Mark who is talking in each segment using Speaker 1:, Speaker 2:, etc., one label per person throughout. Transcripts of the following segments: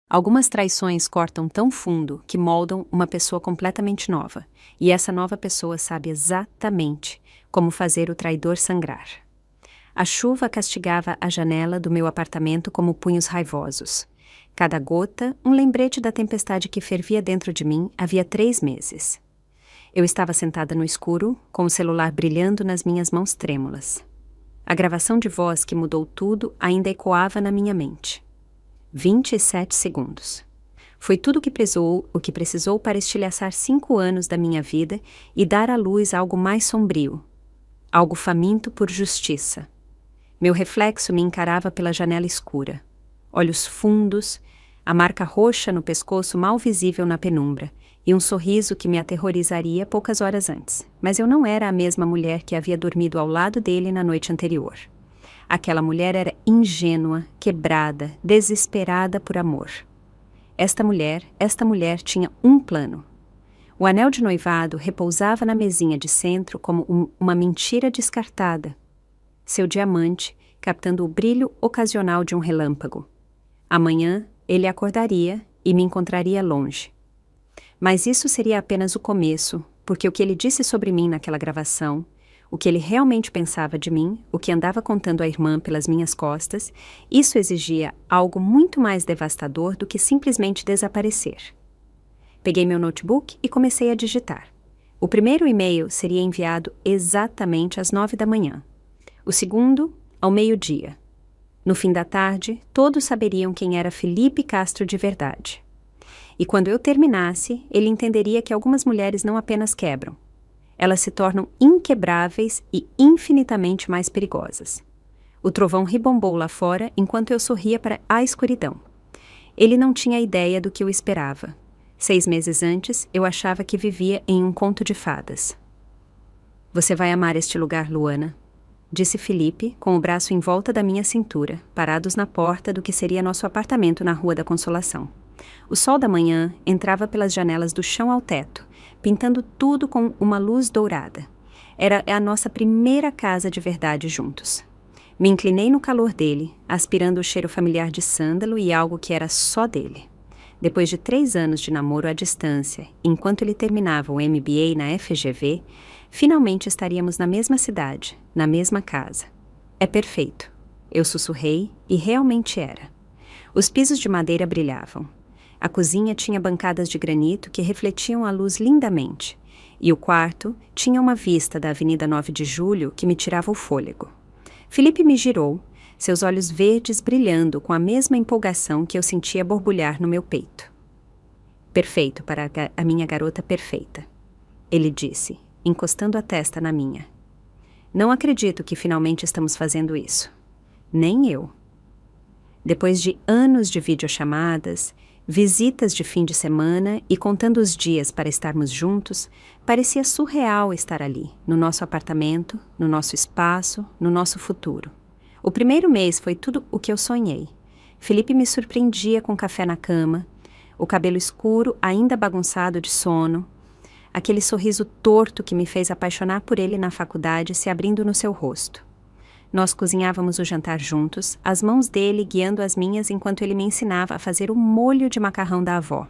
Speaker 1: Algumas traições cortam tão fundo que moldam uma pessoa completamente nova, e essa nova pessoa sabe exatamente como fazer o traidor sangrar. A chuva castigava a janela do meu apartamento como punhos raivosos. Cada gota, um lembrete da tempestade que fervia dentro de mim havia 3 meses. Eu estava sentada no escuro, com o celular brilhando nas minhas mãos trêmulas. A gravação de voz que mudou tudo ainda ecoava na minha mente. 27 segundos. Foi tudo o que precisou para estilhaçar 5 anos da minha vida e dar à luz algo mais sombrio. Algo faminto por justiça. Meu reflexo me encarava pela janela escura. Olhos fundos, a marca roxa no pescoço mal visível na penumbra, e um sorriso que me aterrorizaria poucas horas antes. Mas eu não era a mesma mulher que havia dormido ao lado dele na noite anterior. Aquela mulher era ingênua, quebrada, desesperada por amor. Esta mulher tinha um plano. O anel de noivado repousava na mesinha de centro como uma mentira descartada. Seu diamante, captando o brilho ocasional de um relâmpago. Amanhã, ele acordaria e me encontraria longe. Mas isso seria apenas o começo, porque o que ele disse sobre mim naquela gravação, o que ele realmente pensava de mim, o que andava contando à irmã pelas minhas costas, isso exigia algo muito mais devastador do que simplesmente desaparecer. Peguei meu notebook e comecei a digitar. O primeiro e-mail seria enviado exatamente às 9 da manhã. O segundo, ao meio-dia. No fim da tarde, todos saberiam quem era Felipe Castro de verdade. E quando eu terminasse, ele entenderia que algumas mulheres não apenas quebram. Elas se tornam inquebráveis e infinitamente mais perigosas. O trovão ribombou lá fora enquanto eu sorria para a escuridão. Ele não tinha ideia do que eu esperava. 6 meses antes, eu achava que vivia em um conto de fadas. Você vai amar este lugar, Luana, disse Felipe, com o braço em volta da minha cintura, parados na porta do que seria nosso apartamento na Rua da Consolação. O sol da manhã entrava pelas janelas do chão ao teto, pintando tudo com uma luz dourada. Era a nossa primeira casa de verdade juntos. Me inclinei no calor dele, aspirando o cheiro familiar de sândalo e algo que era só dele. Depois de 3 anos de namoro à distância, enquanto ele terminava o MBA na FGV, finalmente estaríamos na mesma cidade, na mesma casa. É perfeito. Eu sussurrei e realmente era. Os pisos de madeira brilhavam. A cozinha tinha bancadas de granito que refletiam a luz lindamente, e o quarto tinha uma vista da Avenida 9 de Julho que me tirava o fôlego. Felipe me girou, seus olhos verdes brilhando com a mesma empolgação que eu sentia borbulhar no meu peito. Perfeito para a minha garota perfeita, ele disse, encostando a testa na minha. Não acredito que finalmente estamos fazendo isso. Nem eu. Depois de anos de videochamadas, visitas de fim de semana e contando os dias para estarmos juntos, parecia surreal estar ali, no nosso apartamento, no nosso espaço, no nosso futuro. O primeiro mês foi tudo o que eu sonhei. Felipe me surpreendia com café na cama, o cabelo escuro ainda bagunçado de sono, aquele sorriso torto que me fez apaixonar por ele na faculdade se abrindo no seu rosto. Nós cozinhávamos o jantar juntos, as mãos dele guiando as minhas enquanto ele me ensinava a fazer o molho de macarrão da avó.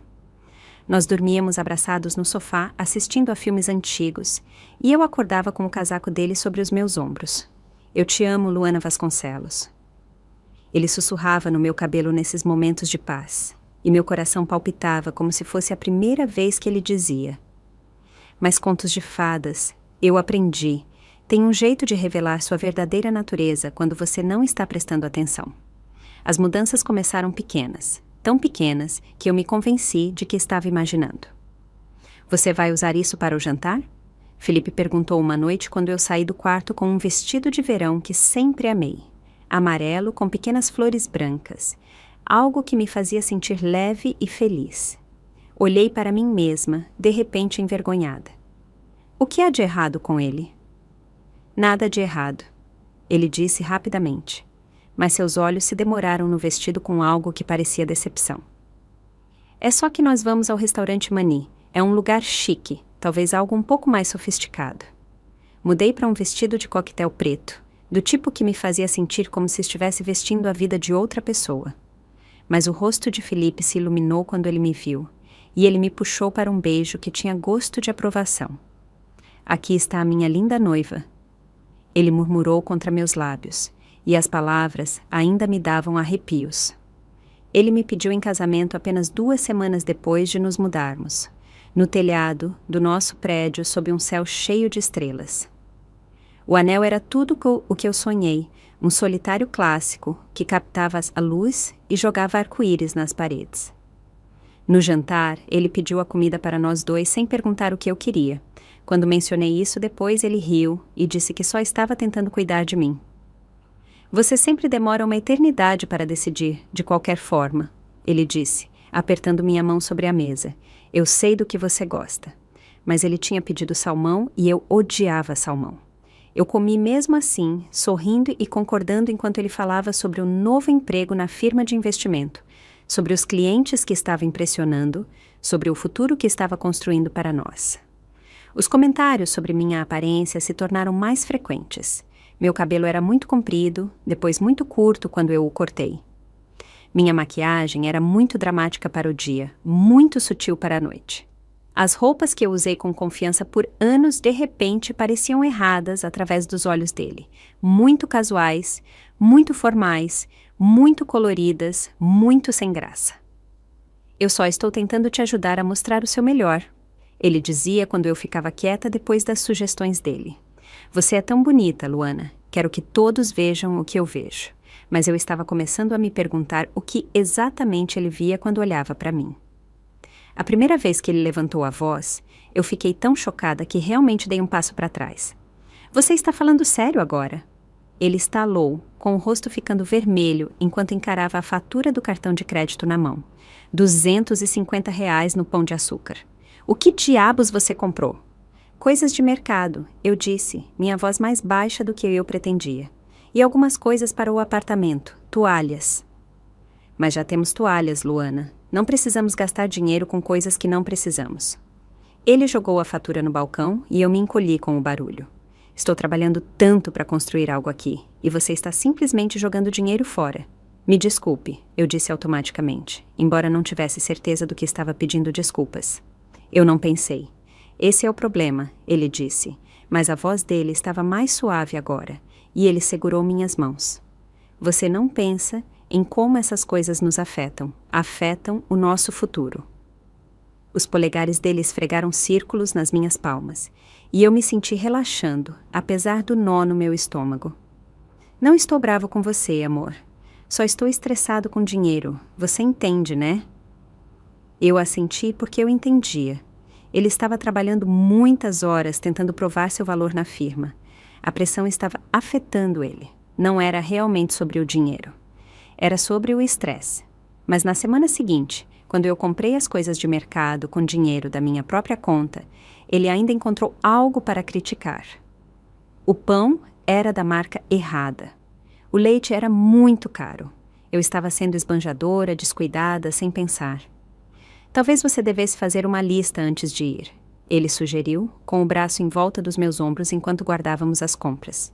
Speaker 1: Nós dormíamos abraçados no sofá, assistindo a filmes antigos, e eu acordava com o casaco dele sobre os meus ombros. Eu te amo, Luana Vasconcelos. Ele sussurrava no meu cabelo nesses momentos de paz, e meu coração palpitava como se fosse a primeira vez que ele dizia. Mas contos de fadas, eu aprendi, tem um jeito de revelar sua verdadeira natureza quando você não está prestando atenção. As mudanças começaram pequenas, tão pequenas que eu me convenci de que estava imaginando. Você vai usar isso para o jantar? Felipe perguntou uma noite quando eu saí do quarto com um vestido de verão que sempre amei, amarelo com pequenas flores brancas, algo que me fazia sentir leve e feliz. Olhei para mim mesma, de repente envergonhada. O que há de errado com ele? Nada de errado, ele disse rapidamente, mas seus olhos se demoraram no vestido com algo que parecia decepção. É só que nós vamos ao restaurante Mani, é um lugar chique, talvez algo um pouco mais sofisticado. Mudei para um vestido de coquetel preto, do tipo que me fazia sentir como se estivesse vestindo a vida de outra pessoa. Mas o rosto de Felipe se iluminou quando ele me viu, e ele me puxou para um beijo que tinha gosto de aprovação. Aqui está a minha linda noiva. Ele murmurou contra meus lábios, e as palavras ainda me davam arrepios. Ele me pediu em casamento apenas 2 semanas depois de nos mudarmos, no telhado do nosso prédio sob um céu cheio de estrelas. O anel era tudo o que eu sonhei, um solitário clássico que captava a luz e jogava arco-íris nas paredes. No jantar, ele pediu a comida para nós 2 sem perguntar o que eu queria. Quando mencionei isso depois, ele riu e disse que só estava tentando cuidar de mim. Você sempre demora uma eternidade para decidir, de qualquer forma, ele disse, apertando minha mão sobre a mesa. Eu sei do que você gosta. Mas ele tinha pedido salmão e eu odiava salmão. Eu comi mesmo assim, sorrindo e concordando enquanto ele falava sobre o novo emprego na firma de investimento, sobre os clientes que estava impressionando, sobre o futuro que estava construindo para nós. Os comentários sobre minha aparência se tornaram mais frequentes. Meu cabelo era muito comprido, depois muito curto quando eu o cortei. Minha maquiagem era muito dramática para o dia, muito sutil para a noite. As roupas que eu usei com confiança por anos, de repente, pareciam erradas através dos olhos dele. Muito casuais, muito formais, muito coloridas, muito sem graça. Eu só estou tentando te ajudar a mostrar o seu melhor, ele dizia quando eu ficava quieta depois das sugestões dele. Você é tão bonita, Luana. Quero que todos vejam o que eu vejo. Mas eu estava começando a me perguntar o que exatamente ele via quando olhava para mim. A primeira vez que ele levantou a voz, eu fiquei tão chocada que realmente dei um passo para trás. Você está falando sério agora? Ele estalou, com o rosto ficando vermelho enquanto encarava a fatura do cartão de crédito na mão. R$ 250 no Pão de Açúcar. O que diabos você comprou? Coisas de mercado, eu disse, minha voz mais baixa do que eu pretendia. E algumas coisas para o apartamento, toalhas. Mas já temos toalhas, Luana. Não precisamos gastar dinheiro com coisas que não precisamos. Ele jogou a fatura no balcão e eu me encolhi com o barulho. Estou trabalhando tanto para construir algo aqui, e você está simplesmente jogando dinheiro fora. Me desculpe, eu disse automaticamente, embora não tivesse certeza do que estava pedindo desculpas. Eu não pensei. Esse é o problema, ele disse, mas a voz dele estava mais suave agora, e ele segurou minhas mãos. Você não pensa em como essas coisas nos afetam o nosso futuro. Os polegares dele esfregaram círculos nas minhas palmas, e eu me senti relaxando, apesar do nó no meu estômago. Não estou bravo com você, amor. Só estou estressado com dinheiro. Você entende, né? Eu assenti porque eu entendia. Ele estava trabalhando muitas horas tentando provar seu valor na firma. A pressão estava afetando ele. Não era realmente sobre o dinheiro. Era sobre o estresse. Mas na semana seguinte, quando eu comprei as coisas de mercado com dinheiro da minha própria conta, ele ainda encontrou algo para criticar. O pão era da marca errada. O leite era muito caro. Eu estava sendo esbanjadora, descuidada, sem pensar. Talvez você devesse fazer uma lista antes de ir, ele sugeriu, com o braço em volta dos meus ombros enquanto guardávamos as compras.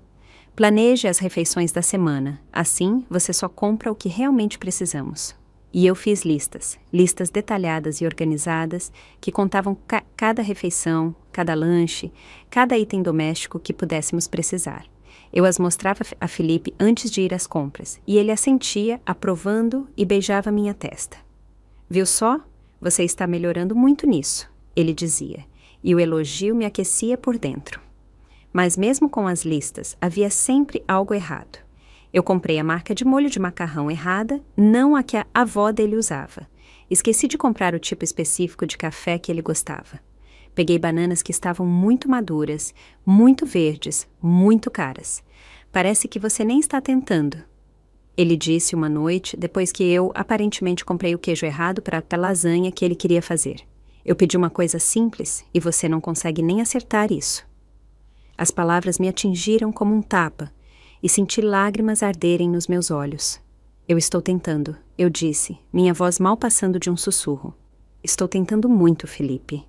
Speaker 1: Planeje as refeições da semana, assim você só compra o que realmente precisamos. E eu fiz listas detalhadas e organizadas que contavam cada refeição, cada lanche, cada item doméstico que pudéssemos precisar. Eu as mostrava a Felipe antes de ir às compras, e ele assentia, aprovando e beijava minha testa. Viu só? Você está melhorando muito nisso, ele dizia, e o elogio me aquecia por dentro. Mas mesmo com as listas, havia sempre algo errado. Eu comprei a marca de molho de macarrão errada, não a que a avó dele usava. Esqueci de comprar o tipo específico de café que ele gostava. Peguei bananas que estavam muito maduras, muito verdes, muito caras. Parece que você nem está tentando. Ele disse uma noite, depois que eu aparentemente comprei o queijo errado para a lasanha que ele queria fazer. Eu pedi uma coisa simples e você não consegue nem acertar isso. As palavras me atingiram como um tapa e senti lágrimas arderem nos meus olhos. Eu estou tentando, eu disse, minha voz mal passando de um sussurro. Estou tentando muito, Felipe.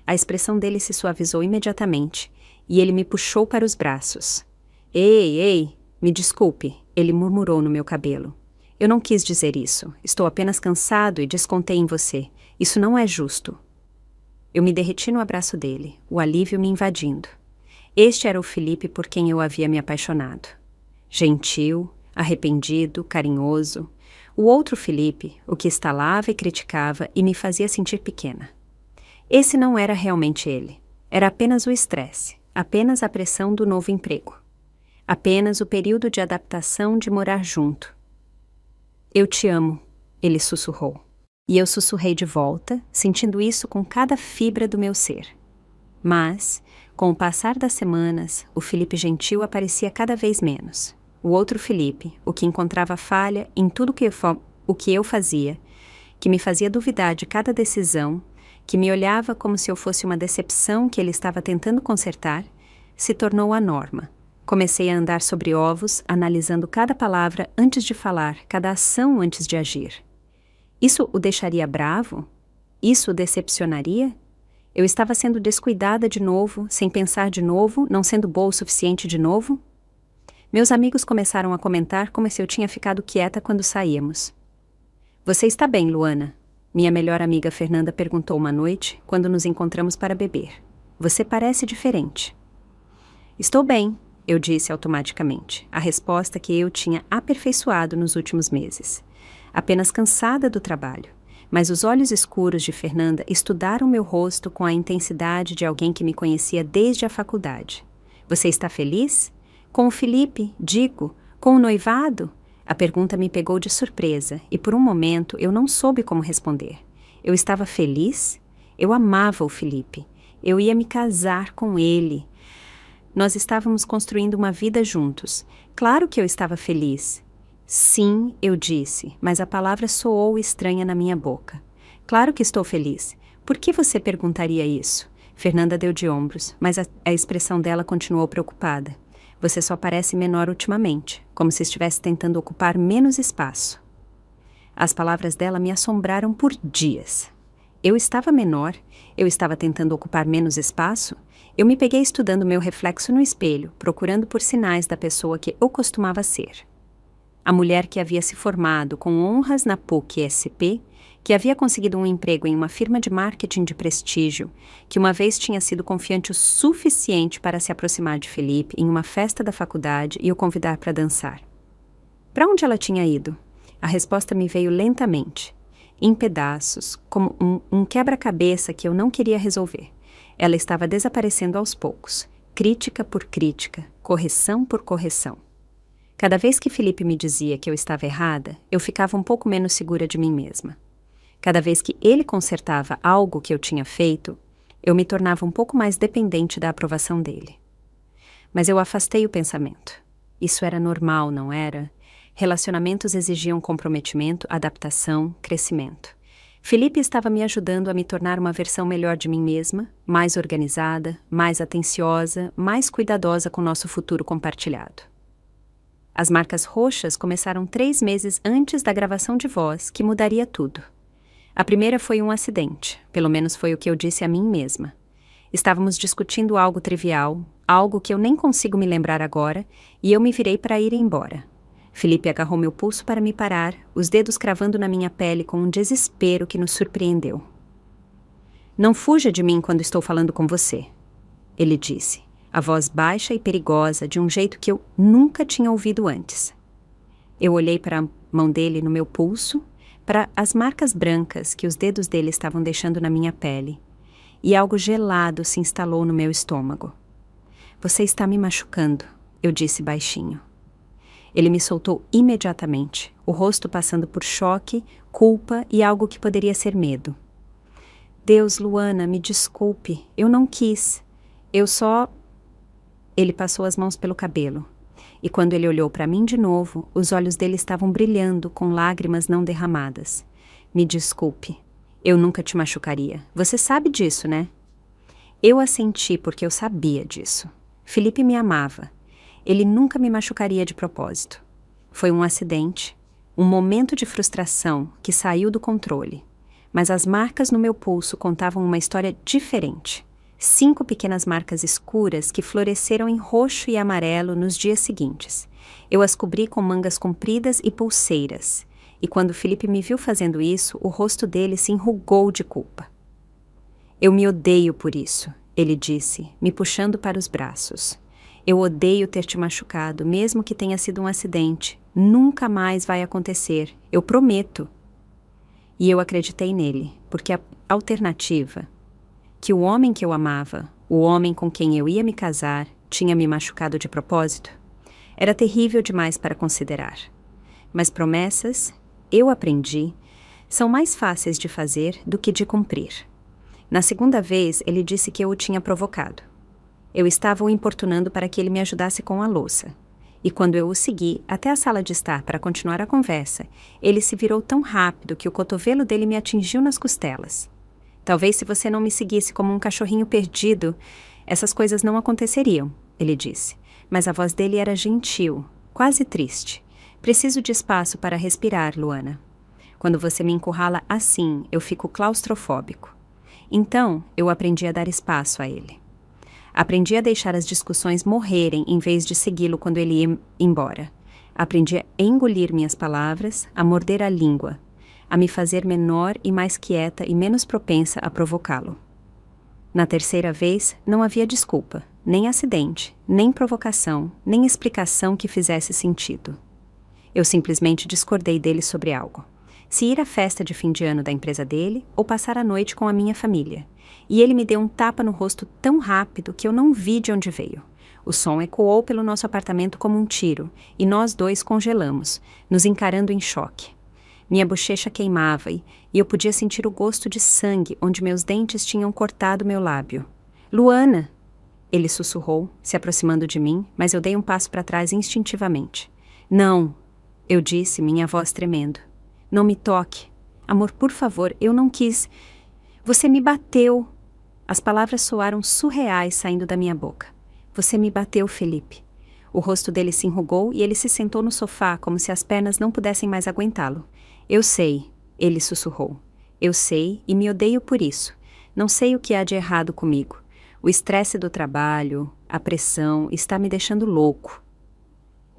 Speaker 1: A expressão dele se suavizou imediatamente e ele me puxou para os braços. Ei, me desculpe, ele murmurou no meu cabelo. Eu não quis dizer isso. Estou apenas cansado e descontei em você. Isso não é justo. Eu me derreti no abraço dele, o alívio me invadindo. Este era o Felipe por quem eu havia me apaixonado. Gentil, arrependido, carinhoso. O outro Felipe, o que estalava e criticava e me fazia sentir pequena. Esse não era realmente ele. Era apenas o estresse, apenas a pressão do novo emprego. Apenas o período de adaptação de morar junto. Eu te amo, ele sussurrou. E eu sussurrei de volta, sentindo isso com cada fibra do meu ser. Mas, com o passar das semanas, o Felipe gentil aparecia cada vez menos. O outro Felipe, o que encontrava falha em tudo o que eu fazia, que me fazia duvidar de cada decisão, que me olhava como se eu fosse uma decepção que ele estava tentando consertar, se tornou a norma. Comecei a andar sobre ovos, analisando cada palavra antes de falar, cada ação antes de agir. Isso o deixaria bravo? Isso o decepcionaria? Eu estava sendo descuidada de novo, sem pensar de novo, não sendo boa o suficiente de novo? Meus amigos começaram a comentar como se eu tinha ficado quieta quando saíamos. Você está bem, Luana? Minha melhor amiga Fernanda perguntou uma noite, quando nos encontramos para beber. Você parece diferente. Estou bem, eu disse automaticamente, a resposta que eu tinha aperfeiçoado nos últimos meses. Apenas cansada do trabalho, mas os olhos escuros de Fernanda estudaram meu rosto com a intensidade de alguém que me conhecia desde a faculdade. Você está feliz? Com o Felipe, digo, com o noivado? A pergunta me pegou de surpresa e por um momento eu não soube como responder. Eu estava feliz? Eu amava o Felipe. Eu ia me casar com ele. Nós estávamos construindo uma vida juntos. Claro que eu estava feliz. Sim, eu disse, mas a palavra soou estranha na minha boca. Claro que estou feliz. Por que você perguntaria isso? Fernanda deu de ombros, mas a expressão dela continuou preocupada. Você só parece menor ultimamente, como se estivesse tentando ocupar menos espaço. As palavras dela me assombraram por dias. Eu estava menor? Eu estava tentando ocupar menos espaço? Eu me peguei estudando meu reflexo no espelho, procurando por sinais da pessoa que eu costumava ser. A mulher que havia se formado com honras na PUC-SP, que havia conseguido um emprego em uma firma de marketing de prestígio, que uma vez tinha sido confiante o suficiente para se aproximar de Felipe em uma festa da faculdade e o convidar para dançar. Para onde ela tinha ido? A resposta me veio lentamente, em pedaços, como um quebra-cabeça que eu não queria resolver. Ela estava desaparecendo aos poucos, crítica por crítica, correção por correção. Cada vez que Felipe me dizia que eu estava errada, eu ficava um pouco menos segura de mim mesma. Cada vez que ele consertava algo que eu tinha feito, eu me tornava um pouco mais dependente da aprovação dele. Mas eu afastei o pensamento. Isso era normal, não era? Relacionamentos exigiam comprometimento, adaptação, crescimento. Felipe estava me ajudando a me tornar uma versão melhor de mim mesma, mais organizada, mais atenciosa, mais cuidadosa com nosso futuro compartilhado. As marcas roxas começaram 3 meses antes da gravação de voz, que mudaria tudo. A primeira foi um acidente, pelo menos foi o que eu disse a mim mesma. Estávamos discutindo algo trivial, algo que eu nem consigo me lembrar agora, e eu me virei para ir embora. Felipe agarrou meu pulso para me parar, os dedos cravando na minha pele com um desespero que nos surpreendeu. Não fuja de mim quando estou falando com você, ele disse, a voz baixa e perigosa de um jeito que eu nunca tinha ouvido antes. Eu olhei para a mão dele no meu pulso, para as marcas brancas que os dedos dele estavam deixando na minha pele, e algo gelado se instalou no meu estômago. Você está me machucando, eu disse baixinho. Ele me soltou imediatamente, o rosto passando por choque, culpa e algo que poderia ser medo. Deus, Luana, me desculpe, eu não quis. Eu só... Ele passou as mãos pelo cabelo. E quando ele olhou para mim de novo, os olhos dele estavam brilhando com lágrimas não derramadas. Me desculpe, eu nunca te machucaria. Você sabe disso, né? Eu assenti porque eu sabia disso. Felipe me amava. Ele nunca me machucaria de propósito. Foi um acidente, um momento de frustração que saiu do controle. Mas as marcas no meu pulso contavam uma história diferente. 5 pequenas marcas escuras que floresceram em roxo e amarelo nos dias seguintes. Eu as cobri com mangas compridas e pulseiras. e quando Felipe me viu fazendo isso, o rosto dele se enrugou de culpa. Eu me odeio por isso, ele disse, me puxando para os braços. Eu odeio ter te machucado, mesmo que tenha sido um acidente. Nunca mais vai acontecer, eu prometo. E eu acreditei nele, porque a alternativa, que o homem que eu amava, o homem com quem eu ia me casar, tinha me machucado de propósito, era terrível demais para considerar. Mas promessas, eu aprendi, são mais fáceis de fazer do que de cumprir. Na segunda vez, ele disse que eu o tinha provocado. Eu estava o importunando para que ele me ajudasse com a louça. E quando eu o segui até a sala de estar para continuar a conversa, ele se virou tão rápido que o cotovelo dele me atingiu nas costelas. Talvez se você não me seguisse como um cachorrinho perdido, essas coisas não aconteceriam, ele disse. Mas a voz dele era gentil, quase triste. Preciso de espaço para respirar, Luana. Quando você me encurrala assim, eu fico claustrofóbico. Então, eu aprendi a dar espaço a ele. Aprendi a deixar as discussões morrerem em vez de segui-lo quando ele ia embora. Aprendi a engolir minhas palavras, a morder a língua, a me fazer menor e mais quieta e menos propensa a provocá-lo. Na terceira vez, não havia desculpa, nem acidente, nem provocação, nem explicação que fizesse sentido. Eu simplesmente discordei dele sobre algo. Se ir à festa de fim de ano da empresa dele ou passar a noite com a minha família. E ele me deu um tapa no rosto tão rápido que eu não vi de onde veio. O som ecoou pelo nosso apartamento como um tiro, e nós dois congelamos, nos encarando em choque. Minha bochecha queimava e eu podia sentir o gosto de sangue onde meus dentes tinham cortado meu lábio. Luana! Ele sussurrou, se aproximando de mim, mas eu dei um passo para trás instintivamente. Não! Eu disse, minha voz tremendo. Não me toque. Amor, por favor, eu não quis. Você me bateu. As palavras soaram surreais saindo da minha boca. Você me bateu, Felipe. O rosto dele se enrugou e ele se sentou no sofá como se as pernas não pudessem mais aguentá-lo. Eu sei, ele sussurrou. Eu sei e me odeio por isso. Não sei o que há de errado comigo. O estresse do trabalho, a pressão, está me deixando louco.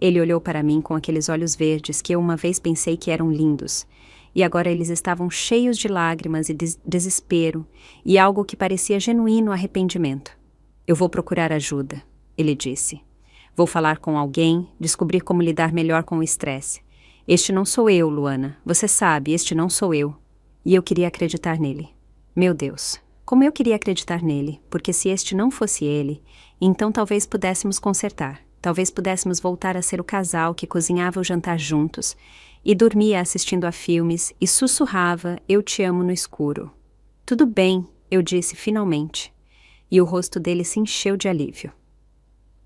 Speaker 1: Ele olhou para mim com aqueles olhos verdes que eu uma vez pensei que eram lindos, e agora eles estavam cheios de lágrimas e desespero, e algo que parecia genuíno arrependimento. Eu vou procurar ajuda, ele disse. Vou falar com alguém, descobrir como lidar melhor com o estresse. Este não sou eu, Luana. Você sabe, este não sou eu. E eu queria acreditar nele. Meu Deus, como eu queria acreditar nele, porque se este não fosse ele, então talvez pudéssemos consertar. Talvez pudéssemos voltar a ser o casal que cozinhava o jantar juntos e dormia assistindo a filmes e sussurrava "Eu te amo" no escuro. Tudo bem, eu disse finalmente, e o rosto dele se encheu de alívio.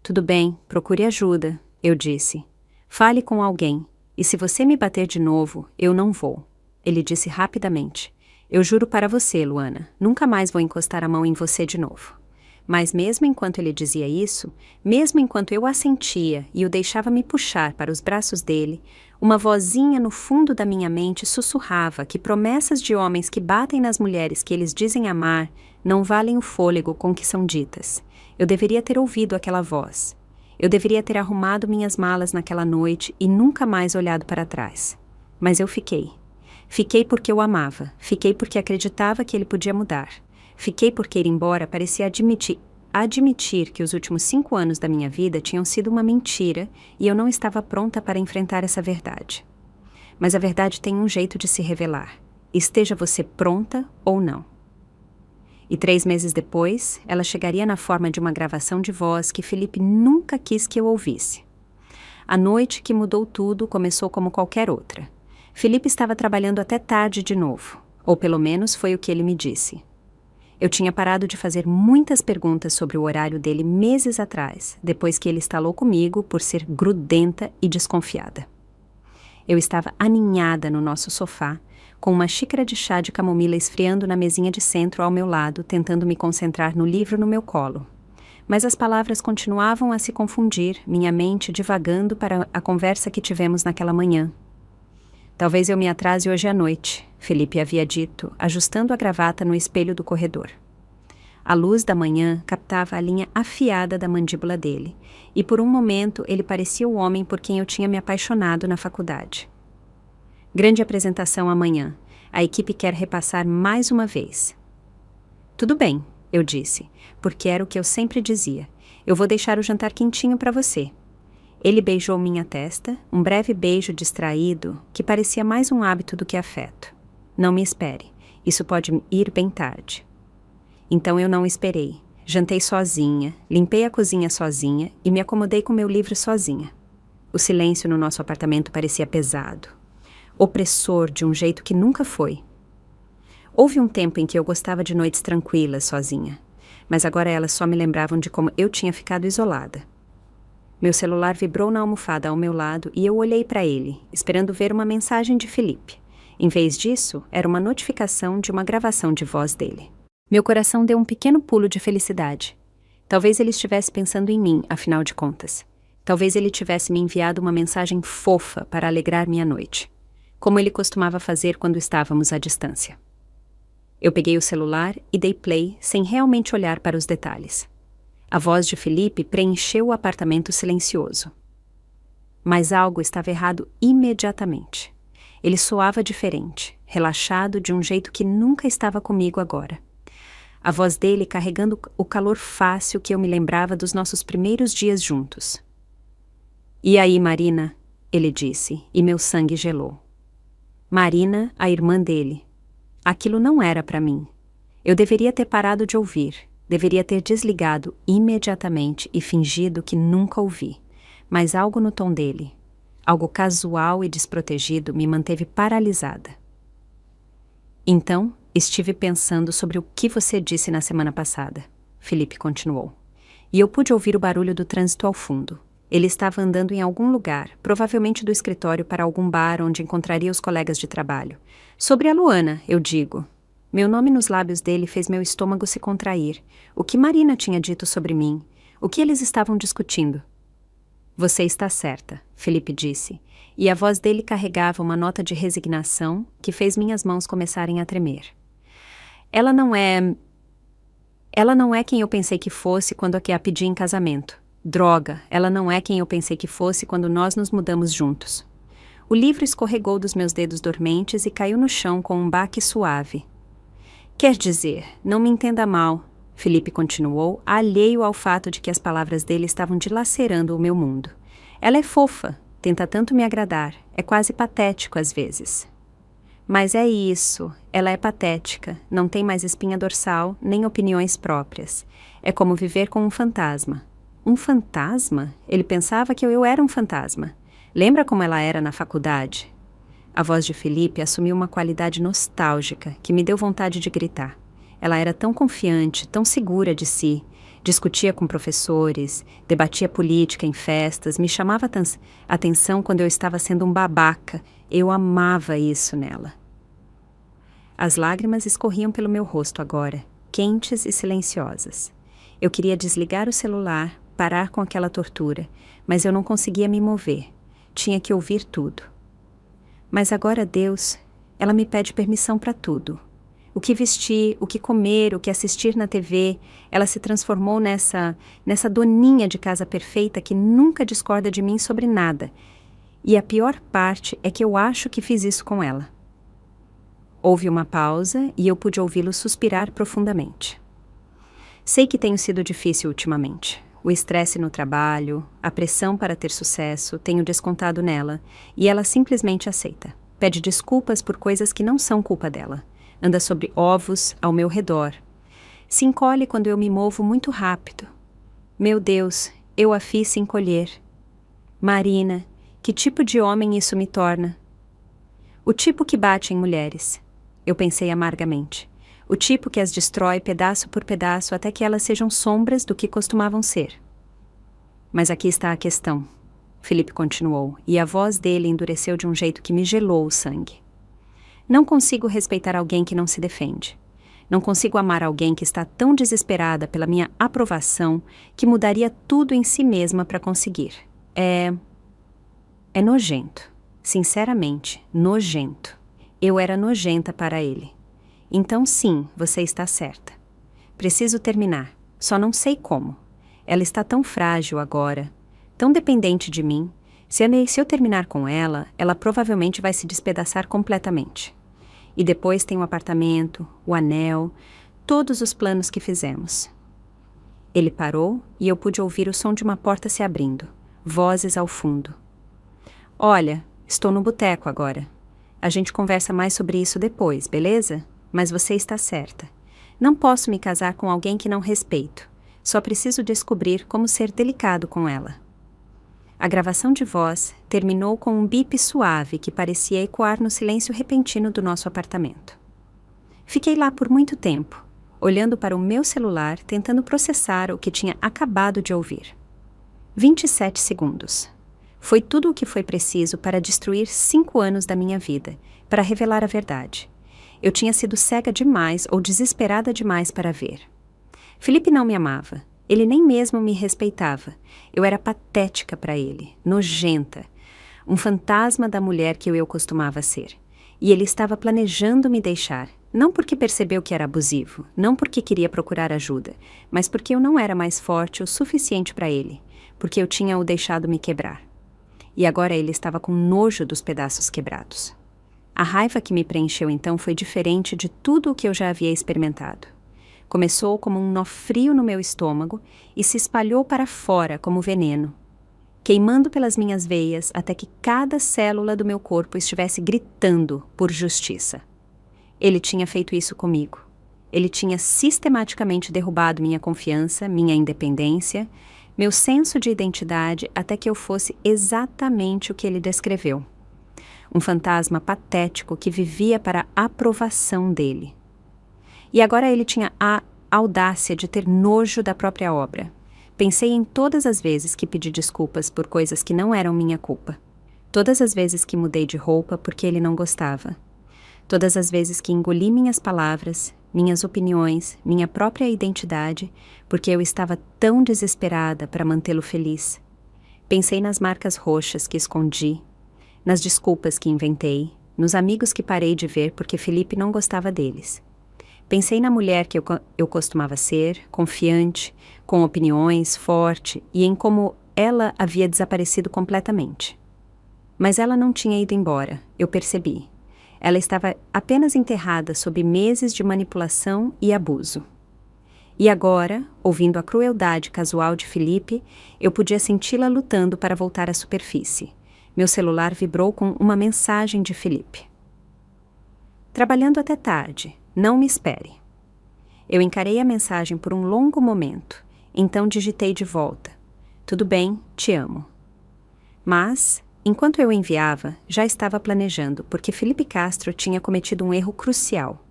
Speaker 1: Tudo bem, procure ajuda, eu disse. Fale com alguém, e se você me bater de novo, eu não vou. Ele disse rapidamente. Eu juro para você, Luana, nunca mais vou encostar a mão em você de novo. Mas mesmo enquanto ele dizia isso, mesmo enquanto eu assentia e o deixava me puxar para os braços dele, uma vozinha no fundo da minha mente sussurrava que promessas de homens que batem nas mulheres que eles dizem amar não valem o fôlego com que são ditas. Eu deveria ter ouvido aquela voz. Eu deveria ter arrumado minhas malas naquela noite e nunca mais olhado para trás. Mas eu fiquei. Fiquei porque eu amava. Fiquei porque acreditava que ele podia mudar. Fiquei porque ir embora parecia admitir que os últimos 5 anos da minha vida tinham sido uma mentira e eu não estava pronta para enfrentar essa verdade. Mas a verdade tem um jeito de se revelar. Esteja você pronta ou não. E 3 meses depois, ela chegaria na forma de uma gravação de voz que Felipe nunca quis que eu ouvisse. A noite que mudou tudo começou como qualquer outra. Felipe estava trabalhando até tarde de novo, ou pelo menos foi o que ele me disse. Eu tinha parado de fazer muitas perguntas sobre o horário dele meses atrás, depois que ele estalou comigo por ser grudenta e desconfiada. Eu estava aninhada no nosso sofá, com uma xícara de chá de camomila esfriando na mesinha de centro ao meu lado, tentando me concentrar no livro no meu colo. Mas as palavras continuavam a se confundir, minha mente divagando para a conversa que tivemos naquela manhã. Talvez eu me atrase hoje à noite, Felipe havia dito, ajustando a gravata no espelho do corredor. A luz da manhã captava a linha afiada da mandíbula dele, e por um momento ele parecia o homem por quem eu tinha me apaixonado na faculdade. Grande apresentação amanhã. A equipe quer repassar mais uma vez. Tudo bem, eu disse, porque era o que eu sempre dizia. Eu vou deixar o jantar quentinho para você. Ele beijou minha testa, um breve beijo distraído, que parecia mais um hábito do que afeto. Não me espere, isso pode ir bem tarde. Então eu não esperei. Jantei sozinha, limpei a cozinha sozinha e me acomodei com meu livro sozinha. O silêncio no nosso apartamento parecia pesado, opressor de um jeito que nunca foi. Houve um tempo em que eu gostava de noites tranquilas sozinha, mas agora elas só me lembravam de como eu tinha ficado isolada. Meu celular vibrou na almofada ao meu lado e eu olhei para ele, esperando ver uma mensagem de Felipe. Em vez disso, era uma notificação de uma gravação de voz dele. Meu coração deu um pequeno pulo de felicidade. Talvez ele estivesse pensando em mim, afinal de contas. Talvez ele tivesse me enviado uma mensagem fofa para alegrar minha noite, como ele costumava fazer quando estávamos à distância. Eu peguei o celular e dei play sem realmente olhar para os detalhes. A voz de Felipe preencheu o apartamento silencioso. Mas algo estava errado imediatamente. Ele soava diferente, relaxado de um jeito que nunca estava comigo agora. A voz dele carregando o calor fácil que eu me lembrava dos nossos primeiros dias juntos. "E aí, Marina?", ele disse, e meu sangue gelou. Marina, a irmã dele. Aquilo não era para mim. Eu deveria ter parado de ouvir, deveria ter desligado imediatamente e fingido que nunca ouvi. Mas algo no tom dele, algo casual e desprotegido, me manteve paralisada. "Então, estive pensando sobre o que você disse na semana passada", Felipe continuou. E eu pude ouvir o barulho do trânsito ao fundo. Ele estava andando em algum lugar, provavelmente do escritório para algum bar onde encontraria os colegas de trabalho. "Sobre a Luana, eu digo." Meu nome nos lábios dele fez meu estômago se contrair. O que Marina tinha dito sobre mim? O que eles estavam discutindo? "Você está certa", Felipe disse, e a voz dele carregava uma nota de resignação que fez minhas mãos começarem a tremer. Ela não é quem eu pensei que fosse quando a pedi em casamento. Droga, ela não é quem eu pensei que fosse quando nós nos mudamos juntos." O livro escorregou dos meus dedos dormentes e caiu no chão com um baque suave. "Quer dizer, não me entenda mal", Felipe continuou, alheio ao fato de que as palavras dele estavam dilacerando o meu mundo. "Ela é fofa, tenta tanto me agradar, é quase patético às vezes." "Mas é isso, ela é patética, não tem mais espinha dorsal, nem opiniões próprias. É como viver com um fantasma." Um fantasma? Ele pensava que eu era um fantasma. Lembra como ela era na faculdade? A voz de Felipe assumiu uma qualidade nostálgica que me deu vontade de gritar. Ela era tão confiante, tão segura de si. Discutia com professores, debatia política em festas, me chamava atenção quando eu estava sendo um babaca. Eu amava isso nela. As lágrimas escorriam pelo meu rosto agora, quentes e silenciosas. Eu queria desligar o celular, parar com aquela tortura, mas eu não conseguia me mover. Tinha que ouvir tudo. Mas agora Deus, ela me pede permissão para tudo. O que vestir, o que comer, o que assistir na TV, ela se transformou nessa doninha de casa perfeita que nunca discorda de mim sobre nada. E a pior parte é que eu acho que fiz isso com ela. Houve uma pausa e eu pude ouvi-lo suspirar profundamente. "Sei que tenho sido difícil ultimamente. O estresse no trabalho, a pressão para ter sucesso, tenho descontado nela, e ela simplesmente aceita. Pede desculpas por coisas que não são culpa dela. Anda sobre ovos ao meu redor. Se encolhe quando eu me movo muito rápido. Meu Deus, eu a fiz se encolher. Marina, que tipo de homem isso me torna? O tipo que bate em mulheres." Eu pensei amargamente. O tipo que as destrói pedaço por pedaço até que elas sejam sombras do que costumavam ser. "Mas aqui está a questão", Felipe continuou, e a voz dele endureceu de um jeito que me gelou o sangue. "Não consigo respeitar alguém que não se defende. Não consigo amar alguém que está tão desesperada pela minha aprovação que mudaria tudo em si mesma para conseguir. É nojento. Sinceramente, nojento. Eu era nojenta para ele. Então sim, você está certa. Preciso terminar, só não sei como. Ela está tão frágil agora, tão dependente de mim. Se eu terminar com ela, ela provavelmente vai se despedaçar completamente. E depois tem o apartamento, o anel, todos os planos que fizemos. Ele parou e eu pude ouvir o som de uma porta se abrindo, vozes ao fundo. Olha, estou no boteco agora. A gente conversa mais sobre isso depois, beleza? Mas você está certa. Não posso me casar com alguém que não respeito. Só preciso descobrir como ser delicado com ela. A gravação de voz terminou com um bip suave que parecia ecoar no silêncio repentino do nosso apartamento. Fiquei lá por muito tempo, olhando para o meu celular, tentando processar o que tinha acabado de ouvir. 27 segundos. Foi tudo o que foi preciso para destruir 5 anos da minha vida, para revelar a verdade. Eu tinha sido cega demais ou desesperada demais para ver. Felipe não me amava. Ele nem mesmo me respeitava. Eu era patética para ele, nojenta. Um fantasma da mulher que eu costumava ser. E ele estava planejando me deixar. Não porque percebeu que era abusivo, não porque queria procurar ajuda, mas porque eu não era mais forte o suficiente para ele, porque eu tinha o deixado me quebrar. E agora ele estava com nojo dos pedaços quebrados. A raiva que me preencheu então foi diferente de tudo o que eu já havia experimentado. Começou como um nó frio no meu estômago e se espalhou para fora como veneno, queimando pelas minhas veias até que cada célula do meu corpo estivesse gritando por justiça. Ele tinha feito isso comigo. Ele tinha sistematicamente derrubado minha confiança, minha independência, meu senso de identidade até que eu fosse exatamente o que ele descreveu. Um fantasma patético que vivia para a aprovação dele. E agora ele tinha a audácia de ter nojo da própria obra. Pensei em todas as vezes que pedi desculpas por coisas que não eram minha culpa. Todas as vezes que mudei de roupa porque ele não gostava. Todas as vezes que engoli minhas palavras, minhas opiniões, minha própria identidade, porque eu estava tão desesperada para mantê-lo feliz. Pensei nas marcas roxas que escondi, nas desculpas que inventei, nos amigos que parei de ver porque Felipe não gostava deles. Pensei na mulher que eu costumava ser, confiante, com opiniões, forte, e em como ela havia desaparecido completamente. Mas ela não tinha ido embora, eu percebi. Ela estava apenas enterrada sob meses de manipulação e abuso. E agora, ouvindo a crueldade casual de Felipe, eu podia senti-la lutando para voltar à superfície. Meu celular vibrou com uma mensagem de Felipe. Trabalhando até tarde. Não me espere. Eu encarei a mensagem por um longo momento, então digitei de volta. Tudo bem, te amo. Mas, enquanto eu enviava, já estava planejando, porque Felipe Castro tinha cometido um erro crucial.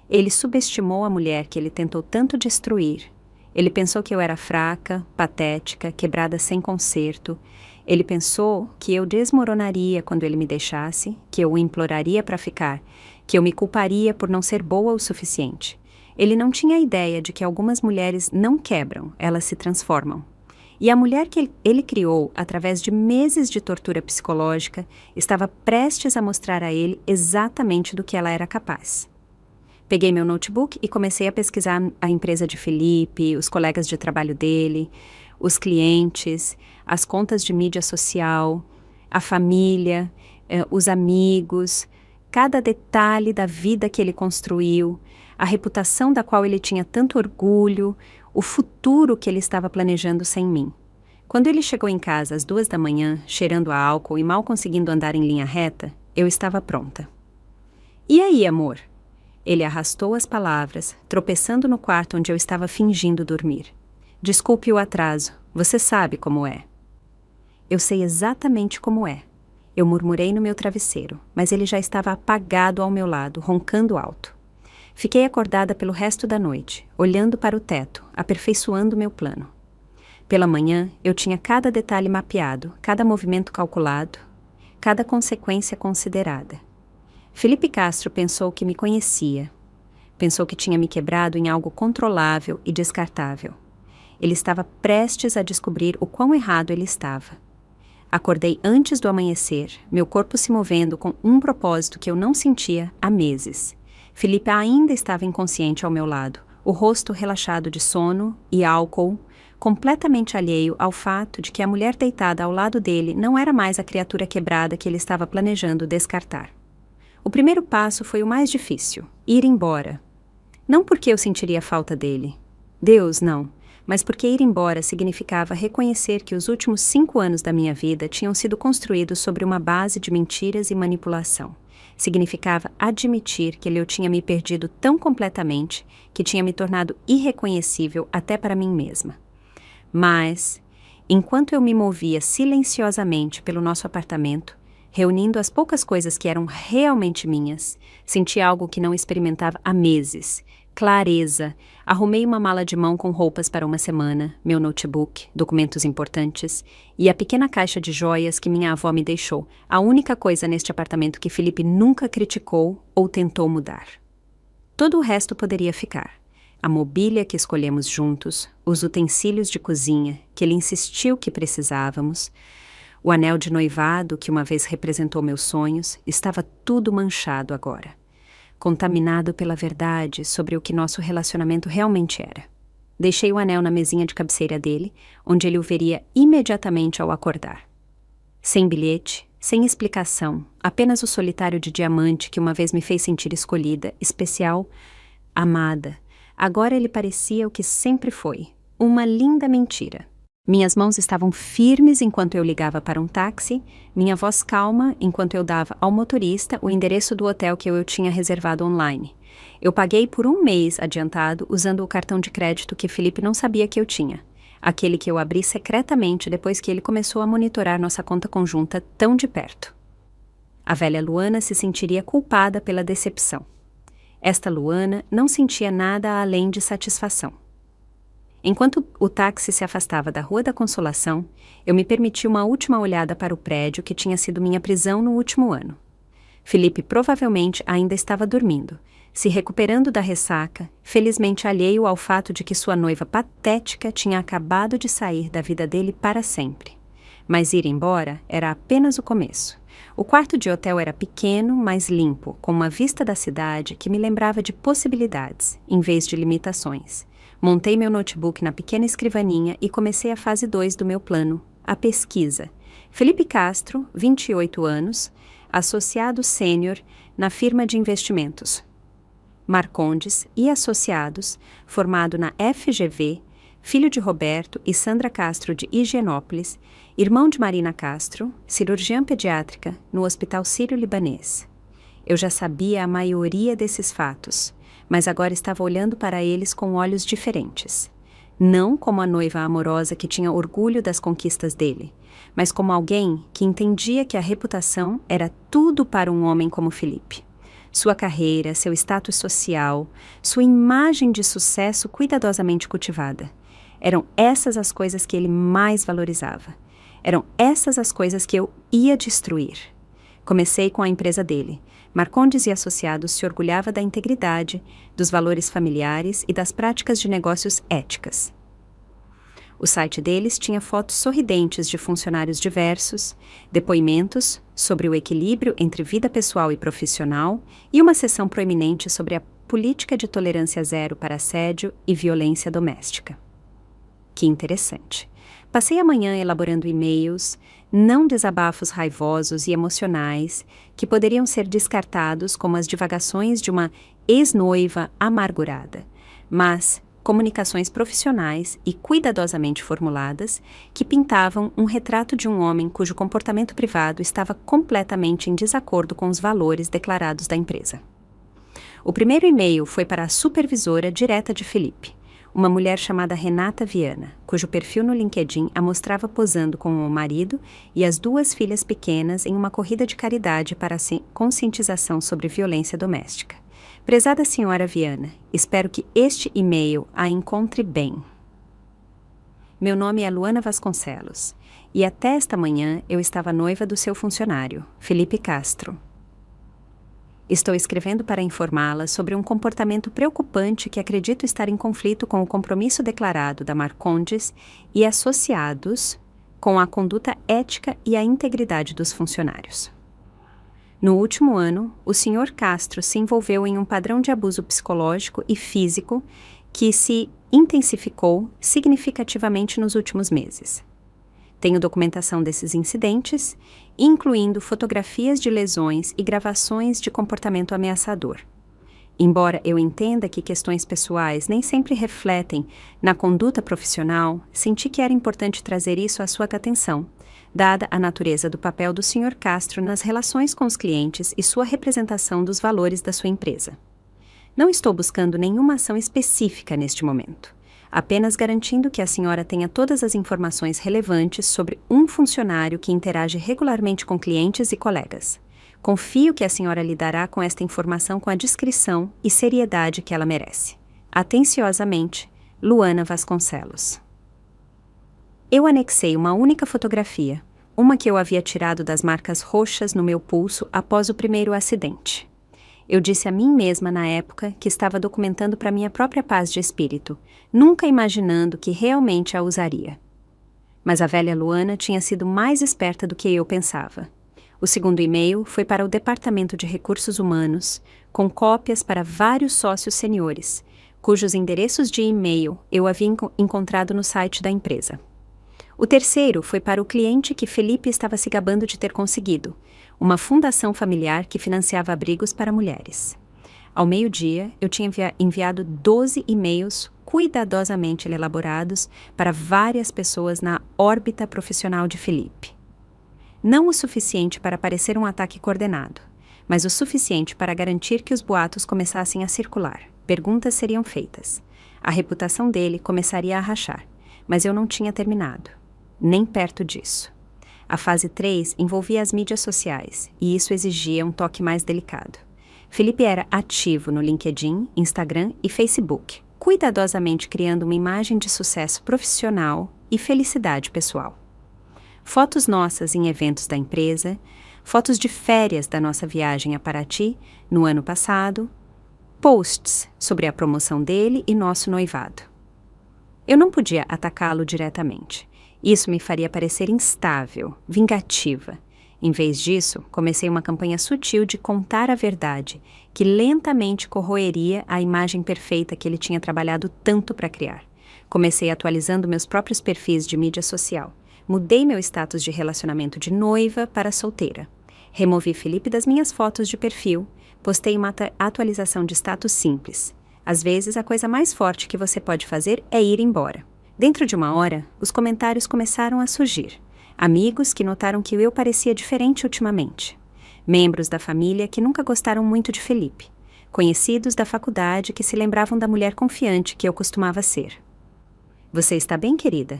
Speaker 1: Ele subestimou a mulher que ele tentou tanto destruir. Ele pensou que eu era fraca, patética, quebrada sem conserto. Ele pensou que eu desmoronaria quando ele me deixasse, que eu o imploraria para ficar, que eu me culparia por não ser boa o suficiente. Ele não tinha ideia de que algumas mulheres não quebram, elas se transformam. E a mulher que ele criou, através de meses de tortura psicológica, estava prestes a mostrar a ele exatamente do que ela era capaz. Peguei meu notebook e comecei a pesquisar a empresa de Felipe, os colegas de trabalho dele, os clientes, as contas de mídia social, a família, os amigos, cada detalhe da vida que ele construiu, a reputação da qual ele tinha tanto orgulho, o futuro que ele estava planejando sem mim. Quando ele chegou em casa às 2 da manhã, cheirando a álcool e mal conseguindo andar em linha reta, eu estava pronta. E aí, amor? Ele arrastou as palavras, tropeçando no quarto onde eu estava fingindo dormir. Desculpe o atraso, você sabe como é. Eu sei exatamente como é. Eu murmurei no meu travesseiro, mas ele já estava apagado ao meu lado, roncando alto. Fiquei acordada pelo resto da noite, olhando para o teto, aperfeiçoando meu plano. Pela manhã, eu tinha cada detalhe mapeado, cada movimento calculado, cada consequência considerada. Felipe Castro pensou que me conhecia. Pensou que tinha me quebrado em algo controlável e descartável. Ele estava prestes a descobrir o quão errado ele estava. Acordei antes do amanhecer, meu corpo se movendo com um propósito que eu não sentia há meses. Felipe ainda estava inconsciente ao meu lado, o rosto relaxado de sono e álcool, completamente alheio ao fato de que a mulher deitada ao lado dele não era mais a criatura quebrada que ele estava planejando descartar. O primeiro passo foi o mais difícil: ir embora. Não porque eu sentiria falta dele. Deus, não. Mas porque ir embora significava reconhecer que os últimos 5 anos da minha vida tinham sido construídos sobre uma base de mentiras e manipulação. Significava admitir que eu tinha me perdido tão completamente que tinha me tornado irreconhecível até para mim mesma. Mas, enquanto eu me movia silenciosamente pelo nosso apartamento, reunindo as poucas coisas que eram realmente minhas, senti algo que não experimentava há meses. Clareza. Arrumei uma mala de mão com roupas para uma semana, meu notebook, documentos importantes e a pequena caixa de joias que minha avó me deixou, a única coisa neste apartamento que Felipe nunca criticou ou tentou mudar. Todo o resto poderia ficar. A mobília que escolhemos juntos, os utensílios de cozinha que ele insistiu que precisávamos, o anel de noivado que uma vez representou meus sonhos, estava tudo manchado agora. Contaminado pela verdade sobre o que nosso relacionamento realmente era. Deixei o anel na mesinha de cabeceira dele, onde ele o veria imediatamente ao acordar. Sem bilhete, sem explicação, apenas o solitário de diamante que uma vez me fez sentir escolhida, especial, amada. Agora ele parecia o que sempre foi, uma linda mentira. Minhas mãos estavam firmes enquanto eu ligava para um táxi, minha voz calma enquanto eu dava ao motorista o endereço do hotel que eu tinha reservado online. Eu paguei por 1 mês adiantado usando o cartão de crédito que Felipe não sabia que eu tinha, aquele que eu abri secretamente depois que ele começou a monitorar nossa conta conjunta tão de perto. A velha Luana se sentiria culpada pela decepção. Esta Luana não sentia nada além de satisfação. Enquanto o táxi se afastava da Rua da Consolação, eu me permiti uma última olhada para o prédio que tinha sido minha prisão no último ano. Felipe provavelmente ainda estava dormindo, se recuperando da ressaca, felizmente alheio ao fato de que sua noiva patética tinha acabado de sair da vida dele para sempre. Mas ir embora era apenas o começo. O quarto de hotel era pequeno, mas limpo, com uma vista da cidade que me lembrava de possibilidades, em vez de limitações. Montei meu notebook na pequena escrivaninha e comecei a fase 2 do meu plano, a pesquisa. Felipe Castro, 28 anos, associado sênior na firma de investimentos. Marcondes e Associados, formado na FGV, filho de Roberto e Sandra Castro de Higienópolis, irmão de Marina Castro, cirurgiã pediátrica no Hospital Sírio-Libanês. Eu já sabia a maioria desses fatos, mas agora estava olhando para eles com olhos diferentes. Não como a noiva amorosa que tinha orgulho das conquistas dele, mas como alguém que entendia que a reputação era tudo para um homem como Felipe. Sua carreira, seu status social, sua imagem de sucesso cuidadosamente cultivada. Eram essas as coisas que ele mais valorizava. Eram essas as coisas que eu ia destruir. Comecei com a empresa dele. Marcondes e Associados se orgulhava da integridade, dos valores familiares e das práticas de negócios éticas. O site deles tinha fotos sorridentes de funcionários diversos, depoimentos sobre o equilíbrio entre vida pessoal e profissional e uma seção proeminente sobre a política de tolerância zero para assédio e violência doméstica. Que interessante. Passei a manhã elaborando e-mails, não desabafos raivosos e emocionais que poderiam ser descartados como as divagações de uma ex-noiva amargurada, mas comunicações profissionais e cuidadosamente formuladas que pintavam um retrato de um homem cujo comportamento privado estava completamente em desacordo com os valores declarados da empresa. O primeiro e-mail foi para a supervisora direta de Felipe, uma mulher chamada Renata Viana, cujo perfil no LinkedIn a mostrava posando com o marido e as 2 filhas pequenas em uma corrida de caridade para a conscientização sobre violência doméstica. Prezada senhora Viana, espero que este e-mail a encontre bem. Meu nome é Luana Vasconcelos, e até esta manhã eu estava noiva do seu funcionário, Felipe Castro. Estou escrevendo para informá-la sobre um comportamento preocupante que acredito estar em conflito com o compromisso declarado da Marcondes e Associados com a conduta ética e a integridade dos funcionários. No último ano, o Sr. Castro se envolveu em um padrão de abuso psicológico e físico que se intensificou significativamente nos últimos meses. Tenho documentação desses incidentes, incluindo fotografias de lesões e gravações de comportamento ameaçador. Embora eu entenda que questões pessoais nem sempre refletem na conduta profissional, senti que era importante trazer isso à sua atenção, dada a natureza do papel do Sr. Castro nas relações com os clientes e sua representação dos valores da sua empresa. Não estou buscando nenhuma ação específica neste momento, apenas garantindo que a senhora tenha todas as informações relevantes sobre um funcionário que interage regularmente com clientes e colegas. Confio que a senhora lidará com esta informação com a discrição e seriedade que ela merece. Atenciosamente, Luana Vasconcelos. Eu anexei uma única fotografia, uma que eu havia tirado das marcas roxas no meu pulso após o primeiro acidente. Eu disse a mim mesma na época que estava documentando para minha própria paz de espírito, nunca imaginando que realmente a usaria. Mas a velha Luana tinha sido mais esperta do que eu pensava. O segundo e-mail foi para o Departamento de Recursos Humanos, com cópias para vários sócios seniores, cujos endereços de e-mail eu havia encontrado no site da empresa. O terceiro foi para o cliente que Felipe estava se gabando de ter conseguido, uma fundação familiar que financiava abrigos para mulheres. Ao meio-dia, eu tinha enviado 12 e-mails cuidadosamente elaborados para várias pessoas na órbita profissional de Felipe. Não o suficiente para parecer um ataque coordenado, mas o suficiente para garantir que os boatos começassem a circular. Perguntas seriam feitas. A reputação dele começaria a rachar, mas eu não tinha terminado. Nem perto disso. A fase 3 envolvia as mídias sociais, e isso exigia um toque mais delicado. Felipe era ativo no LinkedIn, Instagram e Facebook, cuidadosamente criando uma imagem de sucesso profissional e felicidade pessoal. Fotos nossas em eventos da empresa, fotos de férias da nossa viagem a Paraty no ano passado, posts sobre a promoção dele e nosso noivado. Eu não podia atacá-lo diretamente. Isso me faria parecer instável, vingativa. Em vez disso, comecei uma campanha sutil de contar a verdade, que lentamente corroeria a imagem perfeita que ele tinha trabalhado tanto para criar. Comecei atualizando meus próprios perfis de mídia social. Mudei meu status de relacionamento de noiva para solteira. Removi Felipe das minhas fotos de perfil, postei uma atualização de status simples. Às vezes, a coisa mais forte que você pode fazer é ir embora. Dentro de uma hora, os comentários começaram a surgir. Amigos que notaram que eu parecia diferente ultimamente. Membros da família que nunca gostaram muito de Felipe. Conhecidos da faculdade que se lembravam da mulher confiante que eu costumava ser. Você está bem, querida?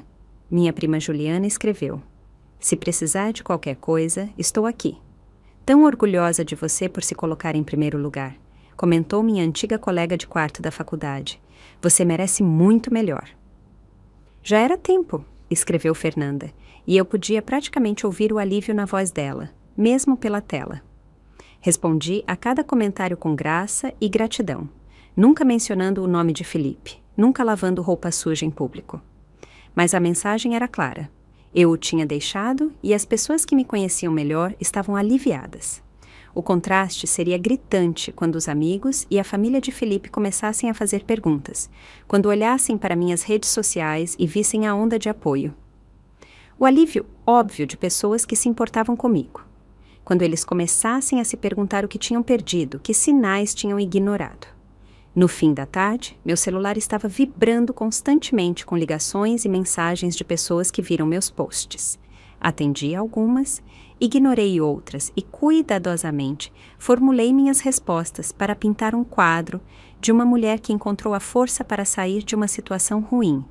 Speaker 1: Minha prima Juliana escreveu. Se precisar de qualquer coisa, estou aqui. Tão orgulhosa de você por se colocar em primeiro lugar, comentou minha antiga colega de quarto da faculdade. Você merece muito melhor. Já era tempo, escreveu Fernanda, e eu podia praticamente ouvir o alívio na voz dela, mesmo pela tela. Respondi a cada comentário com graça e gratidão, nunca mencionando o nome de Felipe, nunca lavando roupa suja em público. Mas a mensagem era clara. Eu o tinha deixado e as pessoas que me conheciam melhor estavam aliviadas. O contraste seria gritante quando os amigos e a família de Felipe começassem a fazer perguntas, quando olhassem para minhas redes sociais e vissem a onda de apoio. O alívio óbvio de pessoas que se importavam comigo. Quando eles começassem a se perguntar o que tinham perdido, que sinais tinham ignorado. No fim da tarde, meu celular estava vibrando constantemente com ligações e mensagens de pessoas que viram meus posts. Atendi algumas, ignorei outras e, cuidadosamente, formulei minhas respostas para pintar um quadro de uma mulher que encontrou a força para sair de uma situação ruim.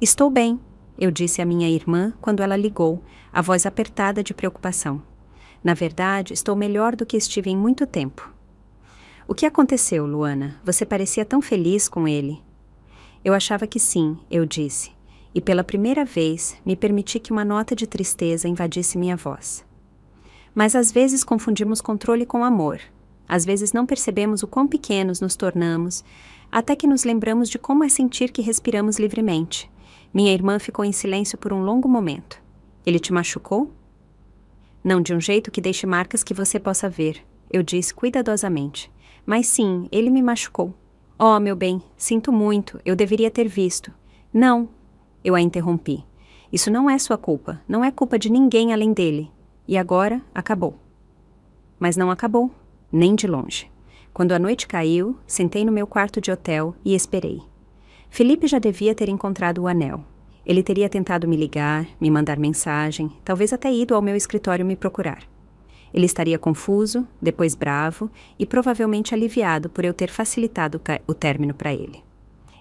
Speaker 1: Estou bem, eu disse à minha irmã quando ela ligou, a voz apertada de preocupação. Na verdade, estou melhor do que estive em muito tempo. O que aconteceu, Luana? Você parecia tão feliz com ele. Eu achava que sim, eu disse, e pela primeira vez me permiti que uma nota de tristeza invadisse minha voz. Mas às vezes confundimos controle com amor. Às vezes não percebemos o quão pequenos nos tornamos, até que nos lembramos de como é sentir que respiramos livremente. Minha irmã ficou em silêncio por um longo momento. Ele te machucou? Não de um jeito que deixe marcas que você possa ver, eu disse cuidadosamente. Mas sim, ele me machucou. Oh, meu bem, sinto muito, eu deveria ter visto. Não, eu a interrompi. Isso não é sua culpa, não é culpa de ninguém além dele. E agora, acabou. Mas não acabou, nem de longe. Quando a noite caiu, sentei no meu quarto de hotel e esperei. Felipe já devia ter encontrado o anel. Ele teria tentado me ligar, me mandar mensagem, talvez até ido ao meu escritório me procurar. Ele estaria confuso, depois bravo e provavelmente aliviado por eu ter facilitado o término para ele.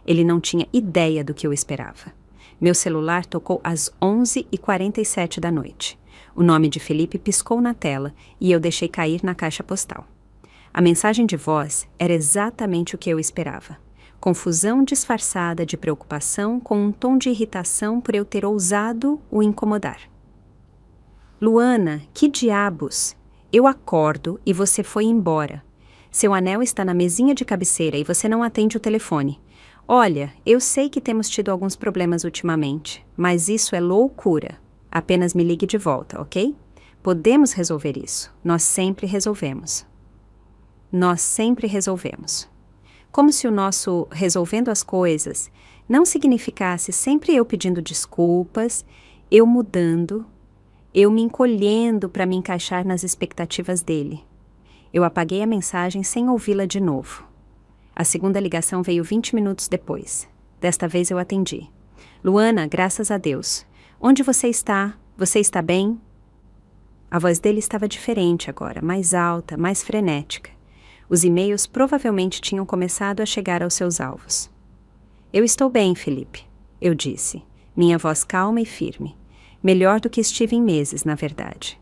Speaker 1: Ele não tinha ideia do que eu esperava. Meu celular tocou às 11h47 da noite. O nome de Felipe piscou na tela e eu deixei cair na caixa postal. A mensagem de voz era exatamente o que eu esperava. Confusão disfarçada de preocupação com um tom de irritação por eu ter ousado o incomodar. Luana, que diabos? Eu acordo e você foi embora. Seu anel está na mesinha de cabeceira e você não atende o telefone. Olha, eu sei que temos tido alguns problemas ultimamente, mas isso é loucura. Apenas me ligue de volta, ok? Podemos resolver isso. Nós sempre resolvemos. Nós sempre resolvemos. Como se o nosso resolvendo as coisas não significasse sempre eu pedindo desculpas, eu mudando, eu me encolhendo para me encaixar nas expectativas dele. Eu apaguei a mensagem sem ouvi-la de novo. A segunda ligação veio 20 minutos depois. Desta vez eu atendi. Luana, graças a Deus. Onde você está? Você está bem? A voz dele estava diferente agora, mais alta, mais frenética. Os e-mails provavelmente tinham começado a chegar aos seus alvos. Eu estou bem, Felipe, eu disse, minha voz calma e firme. Melhor do que estive em meses, na verdade.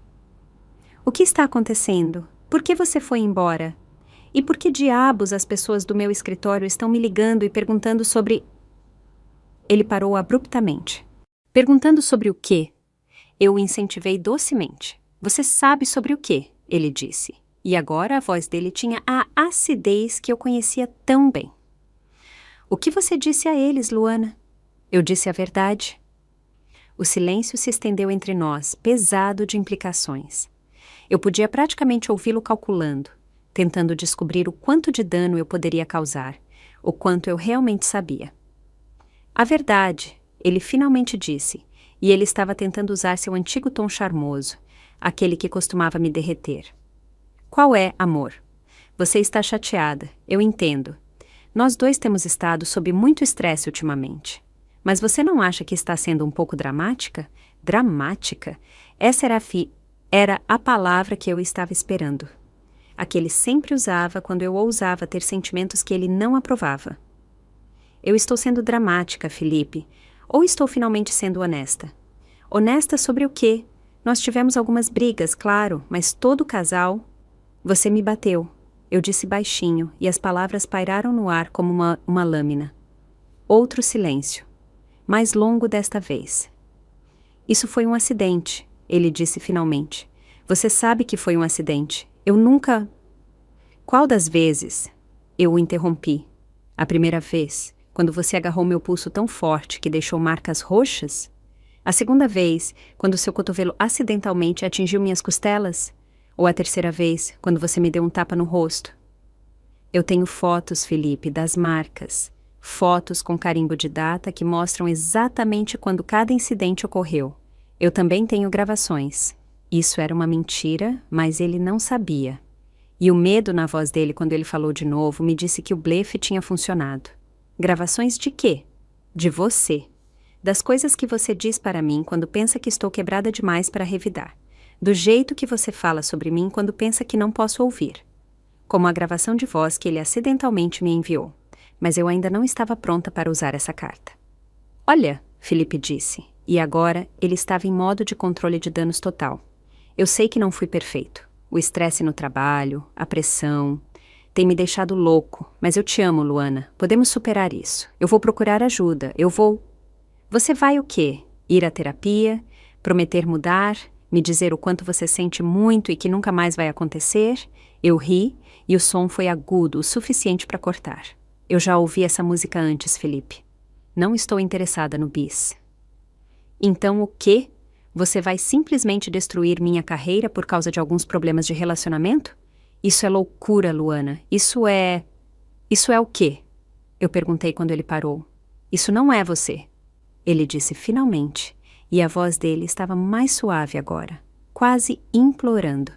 Speaker 1: O que está acontecendo? Por que você foi embora? E por que diabos as pessoas do meu escritório estão me ligando e perguntando sobre... Ele parou abruptamente. Perguntando sobre o quê? Eu o incentivei docemente. Você sabe sobre o quê? Ele disse. E agora a voz dele tinha a acidez que eu conhecia tão bem. O que você disse a eles, Luana? Eu disse a verdade. O silêncio se estendeu entre nós, pesado de implicações. Eu podia praticamente ouvi-lo calculando, tentando descobrir o quanto de dano eu poderia causar, o quanto eu realmente sabia. A verdade, ele finalmente disse, e ele estava tentando usar seu antigo tom charmoso, aquele que costumava me derreter. Qual é, amor? Você está chateada, eu entendo. Nós dois temos estado sob muito estresse ultimamente. Mas você não acha que está sendo um pouco dramática? Dramática? Essa era a palavra que eu estava esperando. A que ele sempre usava quando eu ousava ter sentimentos que ele não aprovava. Eu estou sendo dramática, Felipe. Ou estou finalmente sendo honesta? Honesta sobre o quê? Nós tivemos algumas brigas, claro, mas todo casal... Você me bateu, eu disse baixinho, e as palavras pairaram no ar como uma lâmina. Outro silêncio, mais longo desta vez. Isso foi um acidente, ele disse finalmente. Você sabe que foi um acidente. Eu nunca... Qual das vezes? Eu o interrompi. A primeira vez, quando você agarrou meu pulso tão forte que deixou marcas roxas? A segunda vez, quando seu cotovelo acidentalmente atingiu minhas costelas? Ou a terceira vez, quando você me deu um tapa no rosto? Eu tenho fotos, Felipe, das marcas. Fotos com carimbo de data que mostram exatamente quando cada incidente ocorreu. Eu também tenho gravações. Isso era uma mentira, mas ele não sabia. E o medo na voz dele quando ele falou de novo me disse que o blefe tinha funcionado. Gravações de quê? De você. Das coisas que você diz para mim quando pensa que estou quebrada demais para revidar. Do jeito que você fala sobre mim quando pensa que não posso ouvir. Como a gravação de voz que ele acidentalmente me enviou. Mas eu ainda não estava pronta para usar essa carta. Olha, Felipe disse, e agora ele estava em modo de controle de danos total. Eu sei que não fui perfeito. O estresse no trabalho, a pressão, tem me deixado louco, mas eu te amo, Luana. Podemos superar isso. Eu vou procurar ajuda, eu vou... Você vai o quê? Ir à terapia? Prometer mudar? Me dizer o quanto você sente muito e que nunca mais vai acontecer? Eu ri e o som foi agudo o suficiente para cortar. Eu já ouvi essa música antes, Felipe. Não estou interessada no bis. Então o quê? Você vai simplesmente destruir minha carreira por causa de alguns problemas de relacionamento? Isso é loucura, Luana. Isso é o quê? Eu perguntei quando ele parou. Isso não é você. Ele disse finalmente, e a voz dele estava mais suave agora, quase implorando.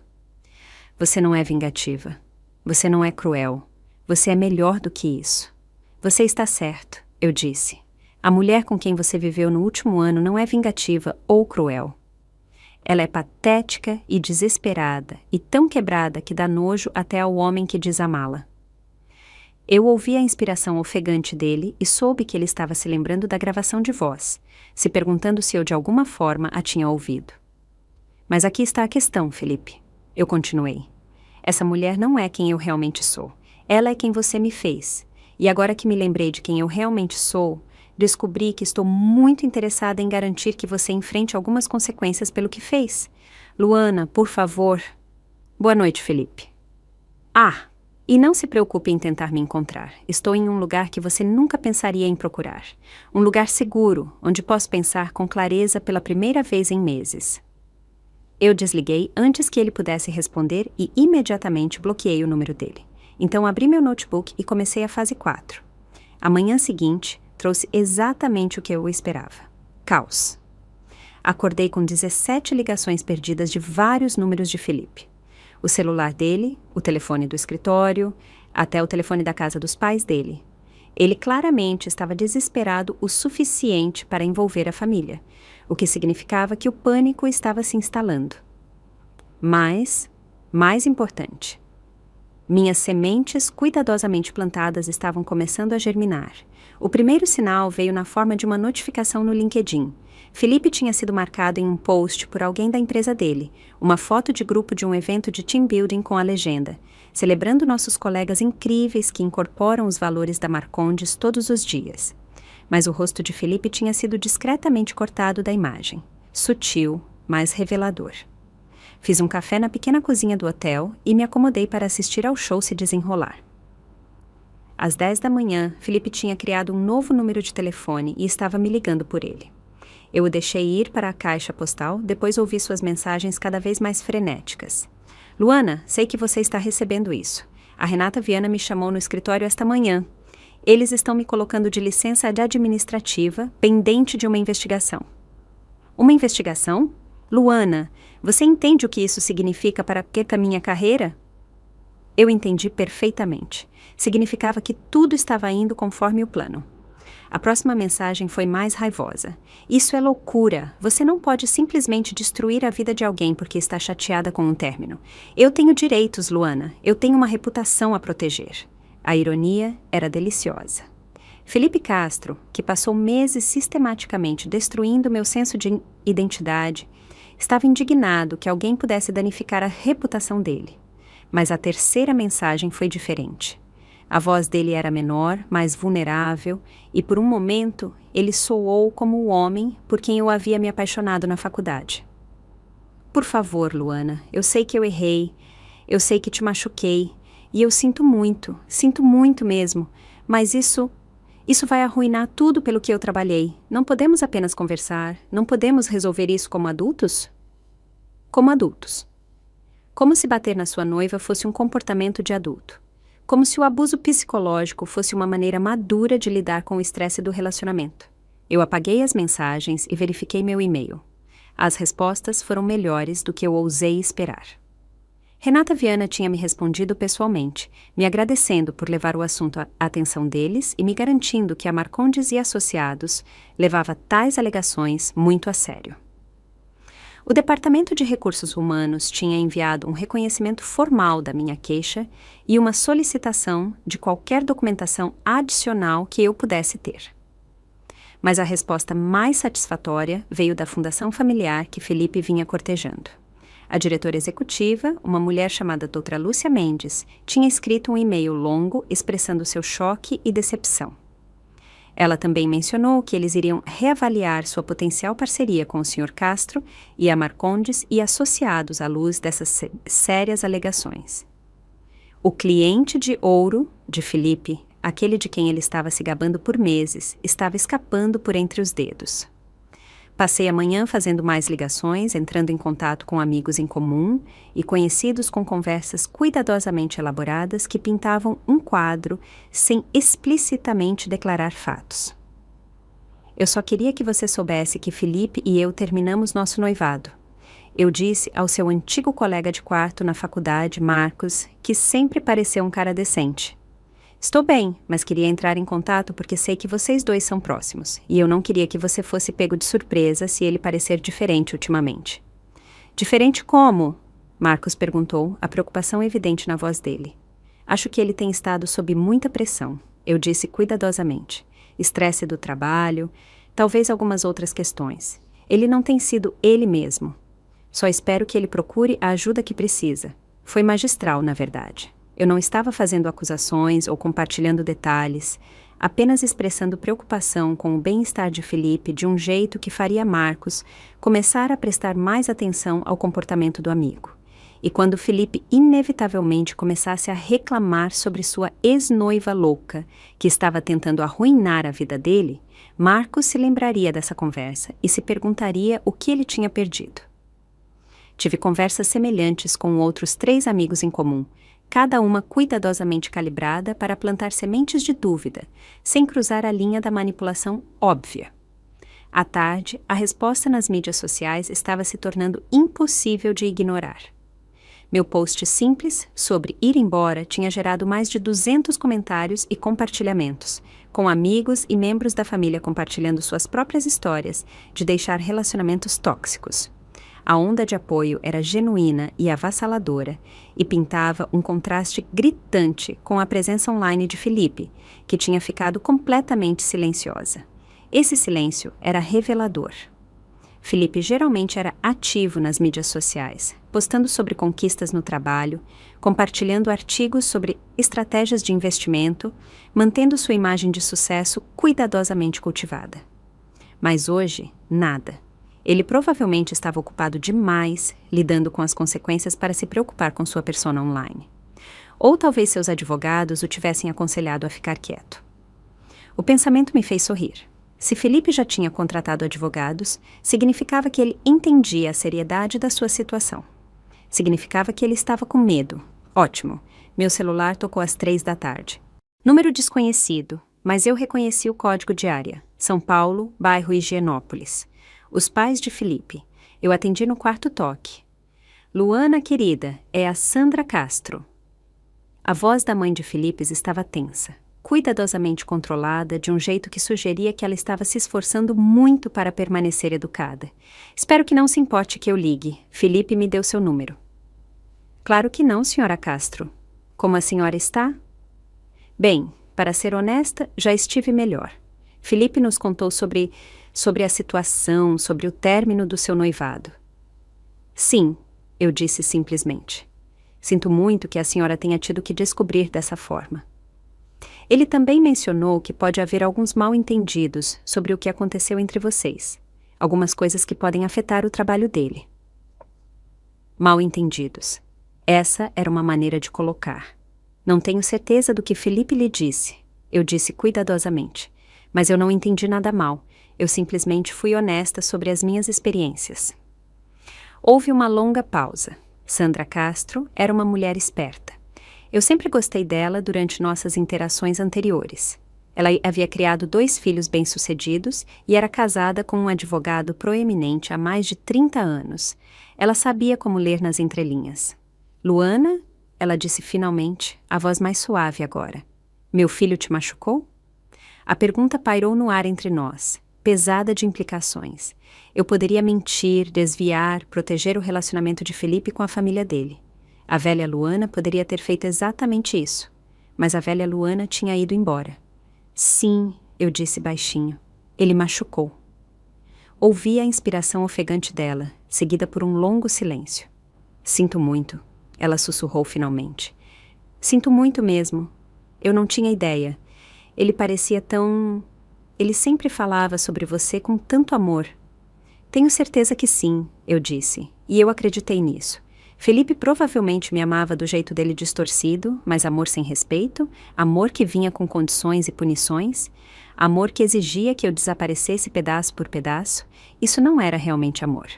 Speaker 1: Você não é vingativa. Você não é cruel. Você é melhor do que isso. Você está certo, eu disse. A mulher com quem você viveu no último ano não é vingativa ou cruel. Ela é patética e desesperada, e tão quebrada que dá nojo até ao homem que diz amá-la. Eu ouvi a inspiração ofegante dele e soube que ele estava se lembrando da gravação de voz, se perguntando se eu de alguma forma a tinha ouvido. Mas aqui está a questão, Felipe. Eu continuei. Essa mulher não é quem eu realmente sou. Ela é quem você me fez. E agora que me lembrei de quem eu realmente sou, descobri que estou muito interessada em garantir que você enfrente algumas consequências pelo que fez. Luana, por favor. Boa noite, Felipe. E não se preocupe em tentar me encontrar. Estou em um lugar que você nunca pensaria em procurar. Um lugar seguro, onde posso pensar com clareza pela primeira vez em meses. Eu desliguei antes que ele pudesse responder e imediatamente bloqueei o número dele. Então abri meu notebook e comecei a fase 4. A manhã seguinte trouxe exatamente o que eu esperava. Caos. Acordei com 17 ligações perdidas de vários números de Felipe. O celular dele, o telefone do escritório, até o telefone da casa dos pais dele. Ele claramente estava desesperado o suficiente para envolver a família, o que significava que o pânico estava se instalando. Mas, mais importante, minhas sementes cuidadosamente plantadas estavam começando a germinar. O primeiro sinal veio na forma de uma notificação no LinkedIn. Felipe tinha sido marcado em um post por alguém da empresa dele, uma foto de grupo de um evento de team building com a legenda, celebrando nossos colegas incríveis que incorporam os valores da Marcondes todos os dias. Mas o rosto de Felipe tinha sido discretamente cortado da imagem, sutil, mas revelador. Fiz um café na pequena cozinha do hotel e me acomodei para assistir ao show se desenrolar. Às 10 da manhã, Felipe tinha criado um novo número de telefone e estava me ligando por ele. Eu o deixei ir para a caixa postal, depois ouvi suas mensagens cada vez mais frenéticas. Luana, sei que você está recebendo isso. A Renata Viana me chamou no escritório esta manhã. Eles estão me colocando de licença administrativa, pendente de uma investigação. Uma investigação? Luana, você entende o que isso significa para a minha carreira? Eu entendi perfeitamente. Significava que tudo estava indo conforme o plano. A próxima mensagem foi mais raivosa. Isso é loucura. Você não pode simplesmente destruir a vida de alguém porque está chateada com um término. Eu tenho direitos, Luana. Eu tenho uma reputação a proteger. A ironia era deliciosa. Felipe Castro, que passou meses sistematicamente destruindo meu senso de identidade, estava indignado que alguém pudesse danificar a reputação dele. Mas a terceira mensagem foi diferente. A voz dele era menor, mais vulnerável, e por um momento ele soou como o homem por quem eu havia me apaixonado na faculdade. Por favor, Luana, eu sei que eu errei, eu sei que te machuquei, e eu sinto muito mesmo, mas isso vai arruinar tudo pelo que eu trabalhei. Não podemos apenas conversar, não podemos resolver isso como adultos? Como adultos. Como se bater na sua noiva fosse um comportamento de adulto. Como se o abuso psicológico fosse uma maneira madura de lidar com o estresse do relacionamento. Eu apaguei as mensagens e verifiquei meu e-mail. As respostas foram melhores do que eu ousei esperar. Renata Viana tinha me respondido pessoalmente, me agradecendo por levar o assunto à atenção deles e me garantindo que a Marcondes e Associados levava tais alegações muito a sério. O Departamento de Recursos Humanos tinha enviado um reconhecimento formal da minha queixa e uma solicitação de qualquer documentação adicional que eu pudesse ter. Mas a resposta mais satisfatória veio da Fundação Familiar que Felipe vinha cortejando. A diretora executiva, uma mulher chamada Doutora Lúcia Mendes, tinha escrito um e-mail longo expressando seu choque e decepção. Ela também mencionou que eles iriam reavaliar sua potencial parceria com o Sr. Castro e a Marcondes e associados à luz dessas sérias alegações. O cliente de ouro de Felipe, aquele de quem ele estava se gabando por meses, estava escapando por entre os dedos. Passei a manhã fazendo mais ligações, entrando em contato com amigos em comum e conhecidos com conversas cuidadosamente elaboradas que pintavam um quadro sem explicitamente declarar fatos. Eu só queria que você soubesse que Felipe e eu terminamos nosso noivado. Eu disse ao seu antigo colega de quarto na faculdade, Marcos, que sempre pareceu um cara decente. Estou bem, mas queria entrar em contato porque sei que vocês dois são próximos, e eu não queria que você fosse pego de surpresa se ele parecer diferente ultimamente. Diferente como? Marcos perguntou, a preocupação evidente na voz dele. Acho que ele tem estado sob muita pressão, eu disse cuidadosamente. Estresse do trabalho, talvez algumas outras questões. Ele não tem sido ele mesmo. Só espero que ele procure a ajuda que precisa. Foi magistral, na verdade. Eu não estava fazendo acusações ou compartilhando detalhes, apenas expressando preocupação com o bem-estar de Felipe de um jeito que faria Marcos começar a prestar mais atenção ao comportamento do amigo. E quando Felipe inevitavelmente começasse a reclamar sobre sua ex-noiva louca, que estava tentando arruinar a vida dele, Marcos se lembraria dessa conversa e se perguntaria o que ele tinha perdido. Tive conversas semelhantes com outros 3 amigos em comum, cada uma cuidadosamente calibrada para plantar sementes de dúvida, sem cruzar a linha da manipulação óbvia. À tarde, a resposta nas mídias sociais estava se tornando impossível de ignorar. Meu post simples sobre ir embora tinha gerado mais de 200 comentários e compartilhamentos, com amigos e membros da família compartilhando suas próprias histórias de deixar relacionamentos tóxicos. A onda de apoio era genuína e avassaladora e pintava um contraste gritante com a presença online de Felipe, que tinha ficado completamente silenciosa. Esse silêncio era revelador. Felipe geralmente era ativo nas mídias sociais, postando sobre conquistas no trabalho, compartilhando artigos sobre estratégias de investimento, mantendo sua imagem de sucesso cuidadosamente cultivada. Mas hoje, nada. Ele provavelmente estava ocupado demais, lidando com as consequências para se preocupar com sua persona online. Ou talvez seus advogados o tivessem aconselhado a ficar quieto. O pensamento me fez sorrir. Se Felipe já tinha contratado advogados, significava que ele entendia a seriedade da sua situação. Significava que ele estava com medo. Ótimo. Meu celular tocou às 3 da tarde. Número desconhecido, mas eu reconheci o código de área. São Paulo, bairro Higienópolis. Os pais de Felipe. Eu atendi no 4º toque. Luana, querida, é a Sandra Castro. A voz da mãe de Felipe estava tensa, cuidadosamente controlada de um jeito que sugeria que ela estava se esforçando muito para permanecer educada. Espero que não se importe que eu ligue. Felipe me deu seu número. Claro que não, senhora Castro. Como a senhora está? Bem, para ser honesta, já estive melhor. Felipe nos contou sobre a situação, sobre o término do seu noivado. Sim, eu disse simplesmente. Sinto muito que a senhora tenha tido que descobrir dessa forma. Ele também mencionou que pode haver alguns mal-entendidos sobre o que aconteceu entre vocês. Algumas coisas que podem afetar o trabalho dele. Mal-entendidos. Essa era uma maneira de colocar. Não tenho certeza do que Felipe lhe disse. Eu disse cuidadosamente. Mas eu não entendi nada mal. Eu simplesmente fui honesta sobre as minhas experiências. Houve uma longa pausa. Sandra Castro era uma mulher esperta. Eu sempre gostei dela durante nossas interações anteriores. Ela havia criado 2 filhos bem-sucedidos e era casada com um advogado proeminente há mais de 30 anos. Ela sabia como ler nas entrelinhas. Luana, ela disse finalmente, a voz mais suave agora. Meu filho te machucou? A pergunta pairou no ar entre nós, pesada de implicações. Eu poderia mentir, desviar, proteger o relacionamento de Felipe com a família dele. A velha Luana poderia ter feito exatamente isso, mas a velha Luana tinha ido embora. Sim, eu disse baixinho. Ele machucou. Ouvi a inspiração ofegante dela, seguida por um longo silêncio. Sinto muito, ela sussurrou finalmente. Sinto muito mesmo. Eu não tinha ideia. Ele parecia tão... Ele sempre falava sobre você com tanto amor. Tenho certeza que sim, eu disse, e eu acreditei nisso. Felipe provavelmente me amava do jeito dele distorcido, mas amor sem respeito, amor que vinha com condições e punições, amor que exigia que eu desaparecesse pedaço por pedaço, isso não era realmente amor.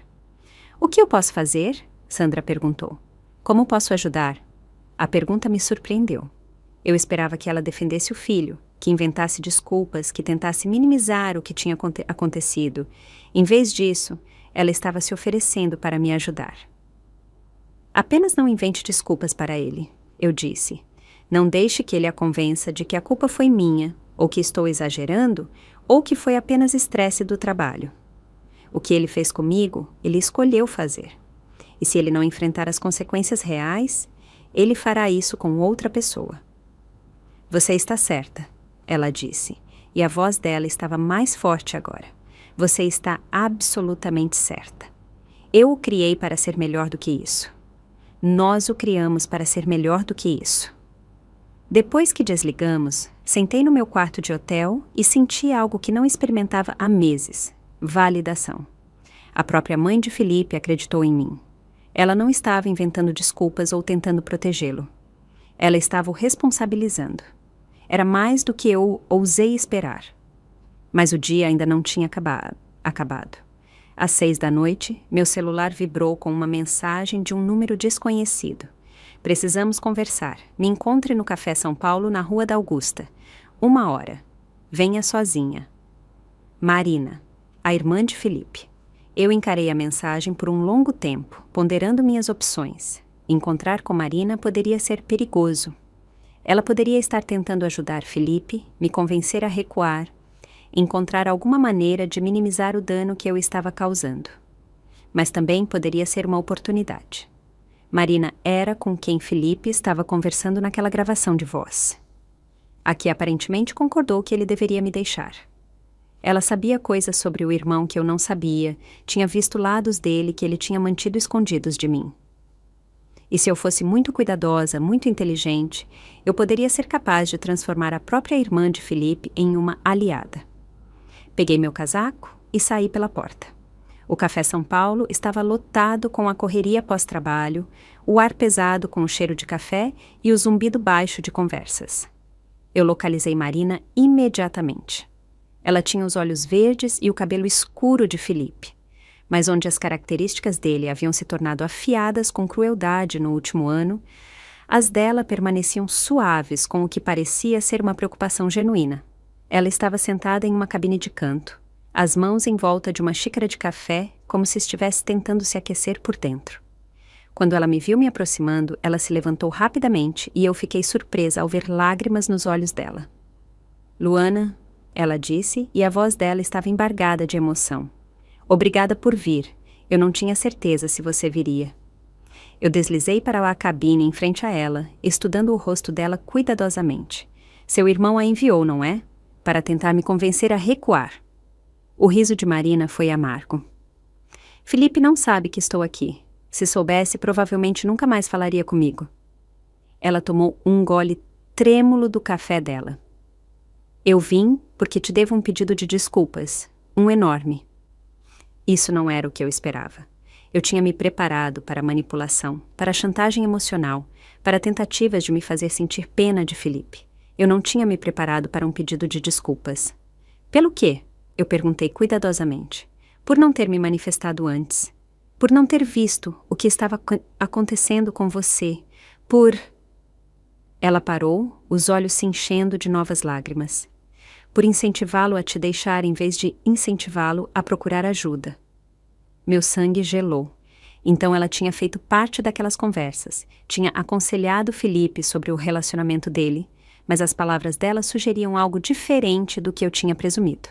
Speaker 1: O que eu posso fazer? Sandra perguntou. Como posso ajudar? A pergunta me surpreendeu. Eu esperava que ela defendesse o filho, que inventasse desculpas, que tentasse minimizar o que tinha acontecido. Em vez disso, ela estava se oferecendo para me ajudar. Apenas não invente desculpas para ele, eu disse. Não deixe que ele a convença de que a culpa foi minha, ou que estou exagerando, ou que foi apenas estresse do trabalho. O que ele fez comigo, ele escolheu fazer. E se ele não enfrentar as consequências reais, ele fará isso com outra pessoa. Você está certa, ela disse, e a voz dela estava mais forte agora. Você está absolutamente certa. Eu o criei para ser melhor do que isso. Nós o criamos para ser melhor do que isso. Depois que desligamos, sentei no meu quarto de hotel e senti algo que não experimentava há meses: validação. A própria mãe de Felipe acreditou em mim. Ela não estava inventando desculpas ou tentando protegê-lo. Ela estava o responsabilizando. Era mais do que eu ousei esperar. Mas o dia ainda não tinha acabado. Às 18h, meu celular vibrou com uma mensagem de um número desconhecido. Precisamos conversar. Me encontre no Café São Paulo, na Rua da Augusta. 1h. Venha sozinha. Marina, a irmã de Felipe. Eu encarei a mensagem por um longo tempo, ponderando minhas opções. Encontrar com Marina poderia ser perigoso. Ela poderia estar tentando ajudar Felipe, me convencer a recuar, encontrar alguma maneira de minimizar o dano que eu estava causando. Mas também poderia ser uma oportunidade. Marina era com quem Felipe estava conversando naquela gravação de voz. A que aparentemente concordou que ele deveria me deixar. Ela sabia coisas sobre o irmão que eu não sabia, tinha visto lados dele que ele tinha mantido escondidos de mim. E se eu fosse muito cuidadosa, muito inteligente, eu poderia ser capaz de transformar a própria irmã de Felipe em uma aliada. Peguei meu casaco e saí pela porta. O Café São Paulo estava lotado com a correria pós-trabalho, o ar pesado com o cheiro de café e o zumbido baixo de conversas. Eu localizei Marina imediatamente. Ela tinha os olhos verdes e o cabelo escuro de Felipe, mas onde as características dele haviam se tornado afiadas com crueldade no último ano, as dela permaneciam suaves com o que parecia ser uma preocupação genuína. Ela estava sentada em uma cabine de canto, as mãos em volta de uma xícara de café, como se estivesse tentando se aquecer por dentro. Quando ela me viu me aproximando, ela se levantou rapidamente e eu fiquei surpresa ao ver lágrimas nos olhos dela. Luana, ela disse, e a voz dela estava embargada de emoção. Obrigada por vir. Eu não tinha certeza se você viria. Eu deslizei para a cabine em frente a ela, estudando o rosto dela cuidadosamente. Seu irmão a enviou, não é? Para tentar me convencer a recuar. O riso de Marina foi amargo. Felipe não sabe que estou aqui. Se soubesse, provavelmente nunca mais falaria comigo. Ela tomou um gole trêmulo do café dela. Eu vim porque te devo um pedido de desculpas, um enorme. Isso não era o que eu esperava. Eu tinha me preparado para manipulação, para chantagem emocional, para tentativas de me fazer sentir pena de Felipe. Eu não tinha me preparado para um pedido de desculpas. Pelo quê? Eu perguntei cuidadosamente. Por não ter me manifestado antes. Por não ter visto o que estava acontecendo com você. Por... Ela parou, os olhos se enchendo de novas lágrimas. Por incentivá-lo a te deixar em vez de incentivá-lo a procurar ajuda. Meu sangue gelou. Então ela tinha feito parte daquelas conversas, tinha aconselhado Felipe sobre o relacionamento dele, mas as palavras dela sugeriam algo diferente do que eu tinha presumido.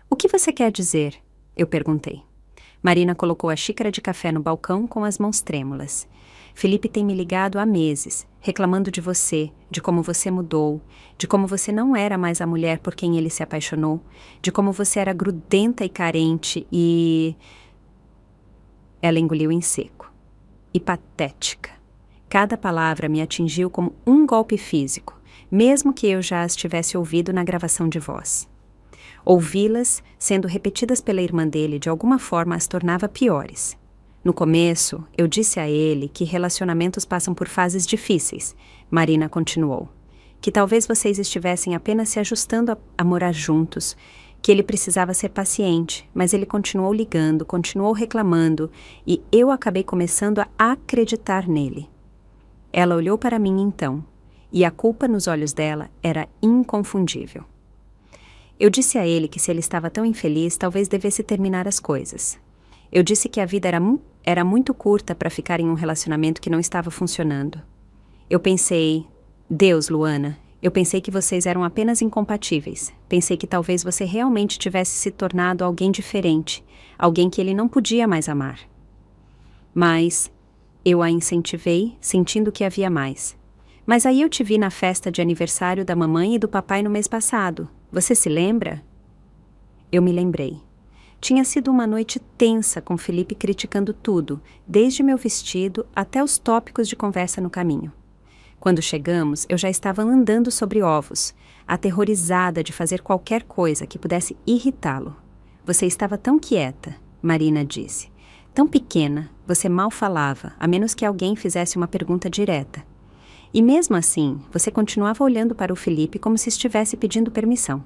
Speaker 1: O que você quer dizer? Eu perguntei. Marina colocou a xícara de café no balcão com as mãos trêmulas. Felipe tem me ligado há meses, reclamando de você, de como você mudou, de como você não era mais a mulher por quem ele se apaixonou, de como você era grudenta e carente e... Ela engoliu em seco. E patética. Cada palavra me atingiu como um golpe físico, mesmo que eu já as tivesse ouvido na gravação de voz. Ouvi-las, sendo repetidas pela irmã dele, de alguma forma as tornava piores. No começo, eu disse a ele que relacionamentos passam por fases difíceis, Marina continuou. Que talvez vocês estivessem apenas se ajustando a morar juntos, que ele precisava ser paciente, mas ele continuou ligando, continuou reclamando, e eu acabei começando a acreditar nele. Ela olhou para mim então, e a culpa nos olhos dela era inconfundível. Eu disse a ele que se ele estava tão infeliz, talvez devesse terminar as coisas. Eu disse que a vida era muito curta para ficar em um relacionamento que não estava funcionando. Eu pensei, Deus, Luana, eu pensei que vocês eram apenas incompatíveis. Pensei que talvez você realmente tivesse se tornado alguém diferente, alguém que ele não podia mais amar. Mas eu a incentivei, sentindo que havia mais. Mas aí eu te vi na festa de aniversário da mamãe e do papai no mês passado. Você se lembra? Eu me lembrei. Tinha sido uma noite tensa com Felipe criticando tudo, desde meu vestido até os tópicos de conversa no caminho. Quando chegamos, eu já estava andando sobre ovos, aterrorizada de fazer qualquer coisa que pudesse irritá-lo. Você estava tão quieta, Marina disse. Tão pequena, você mal falava, a menos que alguém fizesse uma pergunta direta. E mesmo assim, você continuava olhando para o Felipe como se estivesse pedindo permissão.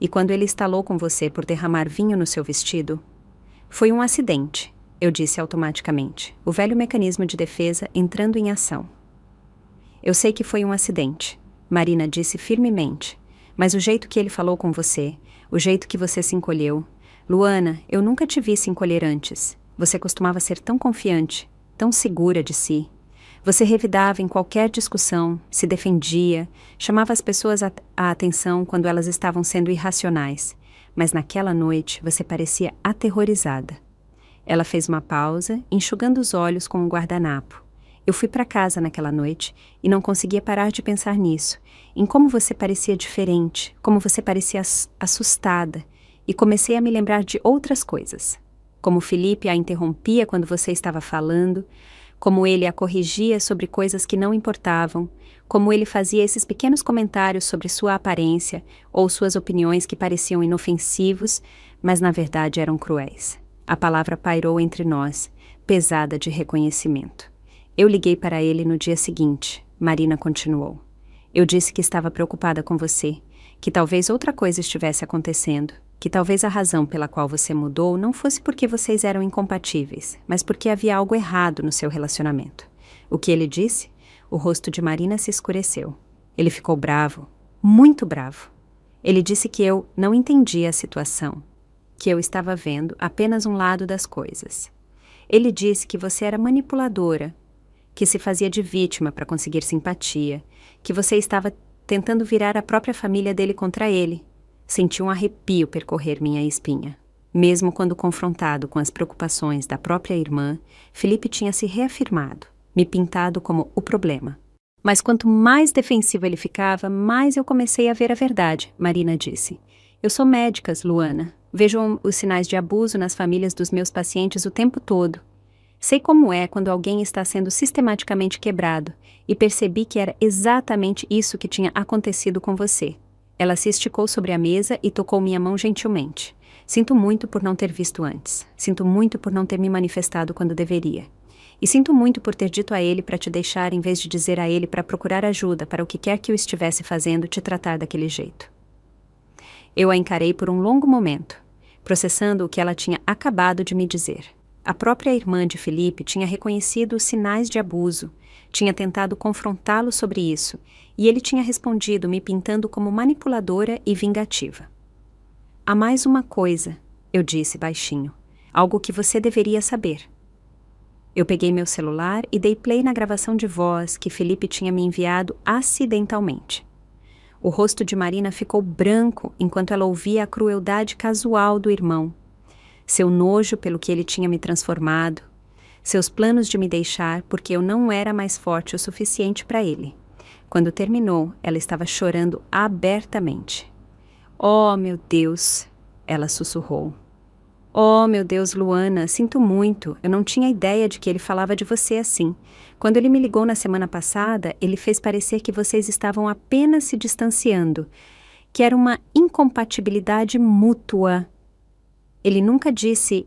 Speaker 1: E quando ele estalou com você por derramar vinho no seu vestido? Foi um acidente, eu disse automaticamente, o velho mecanismo de defesa entrando em ação. Eu sei que foi um acidente, Marina disse firmemente, mas o jeito que ele falou com você, o jeito que você se encolheu... Luana, eu nunca te vi se encolher antes. Você costumava ser tão confiante, tão segura de si. Você revidava em qualquer discussão, se defendia, chamava as pessoas a atenção quando elas estavam sendo irracionais. Mas naquela noite você parecia aterrorizada. Ela fez uma pausa, enxugando os olhos com um guardanapo. Eu fui para casa naquela noite e não conseguia parar de pensar nisso, em como você parecia diferente, como você parecia assustada, e comecei a me lembrar de outras coisas. Como Felipe a interrompia quando você estava falando, como ele a corrigia sobre coisas que não importavam, como ele fazia esses pequenos comentários sobre sua aparência ou suas opiniões que pareciam inofensivos, mas na verdade eram cruéis. A palavra pairou entre nós, pesada de reconhecimento. Eu liguei para ele no dia seguinte, Marina continuou. Eu disse que estava preocupada com você, que talvez outra coisa estivesse acontecendo, que talvez a razão pela qual você mudou não fosse porque vocês eram incompatíveis, mas porque havia algo errado no seu relacionamento. O que ele disse? O rosto de Marina se escureceu. Ele ficou bravo, muito bravo. Ele disse que eu não entendia a situação, que eu estava vendo apenas um lado das coisas. Ele disse que você era manipuladora, que se fazia de vítima para conseguir simpatia, que você estava tentando virar a própria família dele contra ele. Senti um arrepio percorrer minha espinha. Mesmo quando confrontado com as preocupações da própria irmã, Felipe tinha se reafirmado, me pintado como o problema. Mas quanto mais defensivo ele ficava, mais eu comecei a ver a verdade, Marina disse. Eu sou médica, Luana. Vejo os sinais de abuso nas famílias dos meus pacientes o tempo todo. Sei como é quando alguém está sendo sistematicamente quebrado, e percebi que era exatamente isso que tinha acontecido com você. Ela se esticou sobre a mesa e tocou minha mão gentilmente. Sinto muito por não ter visto antes. Sinto muito por não ter me manifestado quando deveria. E sinto muito por ter dito a ele para te deixar em vez de dizer a ele para procurar ajuda para o que quer que eu estivesse fazendo te tratar daquele jeito. Eu a encarei por um longo momento, processando o que ela tinha acabado de me dizer. A própria irmã de Felipe tinha reconhecido os sinais de abuso, tinha tentado confrontá-lo sobre isso, e ele tinha respondido me pintando como manipuladora e vingativa. Há mais uma coisa, eu disse baixinho, algo que você deveria saber. Eu peguei meu celular e dei play na gravação de voz que Felipe tinha me enviado acidentalmente. O rosto de Marina ficou branco enquanto ela ouvia a crueldade casual do irmão, seu nojo pelo que ele tinha me transformado, seus planos de me deixar porque eu não era mais forte o suficiente para ele. Quando terminou, ela estava chorando abertamente. Oh, meu Deus, ela sussurrou. Oh, meu Deus, Luana, sinto muito. Eu não tinha ideia de que ele falava de você assim. Quando ele me ligou na semana passada, ele fez parecer que vocês estavam apenas se distanciando, que era uma incompatibilidade mútua. Ele nunca disse...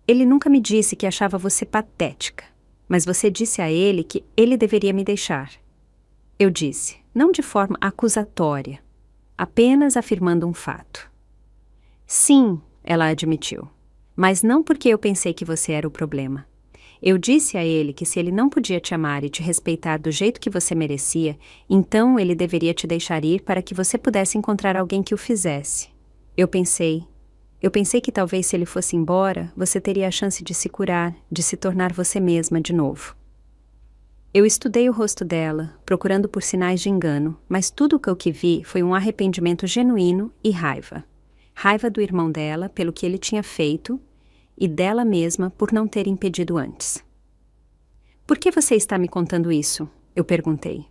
Speaker 1: Ele nunca me disse que achava você patética, mas você disse a ele que ele deveria me deixar. Eu disse, não de forma acusatória, apenas afirmando um fato. Sim, ela admitiu, mas não porque eu pensei que você era o problema. Eu disse a ele que se ele não podia te amar e te respeitar do jeito que você merecia, então ele deveria te deixar ir para que você pudesse encontrar alguém que o fizesse. Eu pensei que talvez se ele fosse embora, você teria a chance de se curar, de se tornar você mesma de novo. Eu estudei o rosto dela, procurando por sinais de engano, mas tudo o que vi foi um arrependimento genuíno e raiva. Raiva do irmão dela pelo que ele tinha feito e dela mesma por não ter impedido antes. Por que você está me contando isso? Eu perguntei.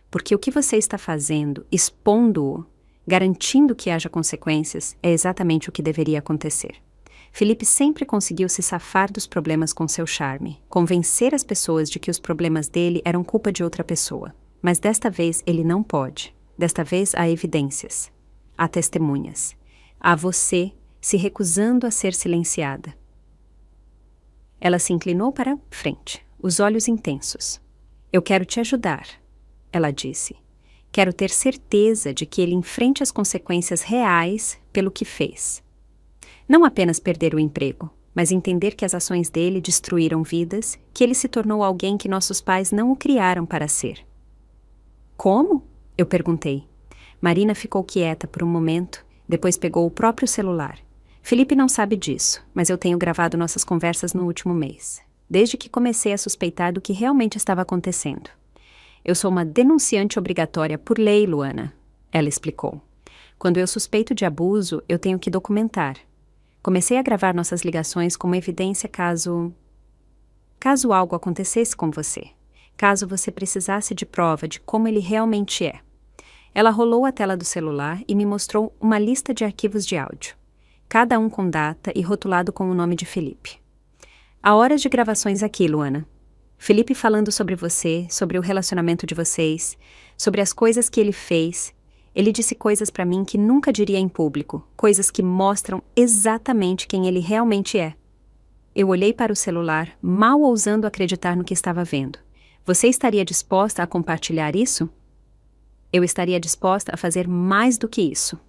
Speaker 1: Porque o que você está fazendo, expondo-o, garantindo que haja consequências, é exatamente o que deveria acontecer. Felipe sempre conseguiu se safar dos problemas com seu charme, convencer as pessoas de que os problemas dele eram culpa de outra pessoa. Mas desta vez ele não pode. Desta vez há evidências. Há testemunhas. Há você se recusando a ser silenciada. Ela se inclinou para frente, os olhos intensos. Eu quero te ajudar, ela disse. Quero ter certeza de que ele enfrente as consequências reais pelo que fez. Não apenas perder o emprego, mas entender que as ações dele destruíram vidas, que ele se tornou alguém que nossos pais não o criaram para ser. Como? Eu perguntei. Marina ficou quieta por um momento, depois pegou o próprio celular. Felipe não sabe disso, mas eu tenho gravado nossas conversas no último mês, desde que comecei a suspeitar do que realmente estava acontecendo. Eu sou uma denunciante obrigatória por lei, Luana, ela explicou. Quando eu suspeito de abuso, eu tenho que documentar. Comecei a gravar nossas ligações como evidência caso algo acontecesse com você, caso você precisasse de prova de como ele realmente é. Ela rolou a tela do celular e me mostrou uma lista de arquivos de áudio, cada um com data e rotulado com o nome de Felipe. Há horas de gravações aqui, Luana. Felipe falando sobre você, sobre o relacionamento de vocês, sobre as coisas que ele fez. Ele disse coisas pra mim que nunca diria em público, coisas que mostram exatamente quem ele realmente é. Eu olhei para o celular, mal ousando acreditar no que estava vendo. Você estaria disposta a compartilhar isso? Eu estaria disposta a fazer mais do que isso,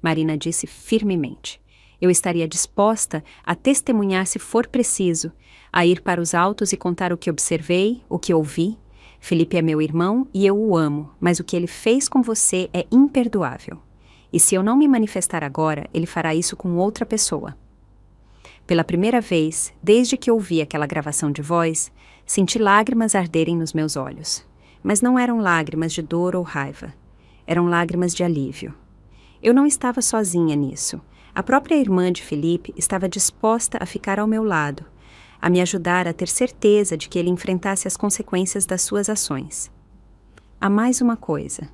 Speaker 1: Marina disse firmemente. Eu estaria disposta a testemunhar se for preciso, a ir para os autos e contar o que observei, o que ouvi. Felipe é meu irmão e eu o amo, mas o que ele fez com você é imperdoável. E se eu não me manifestar agora, ele fará isso com outra pessoa. Pela primeira vez, desde que ouvi aquela gravação de voz, senti lágrimas arderem nos meus olhos. Mas não eram lágrimas de dor ou raiva. Eram lágrimas de alívio. Eu não estava sozinha nisso. A própria irmã de Felipe estava disposta a ficar ao meu lado, a me ajudar a ter certeza de que ele enfrentasse as consequências das suas ações. Há mais uma coisa,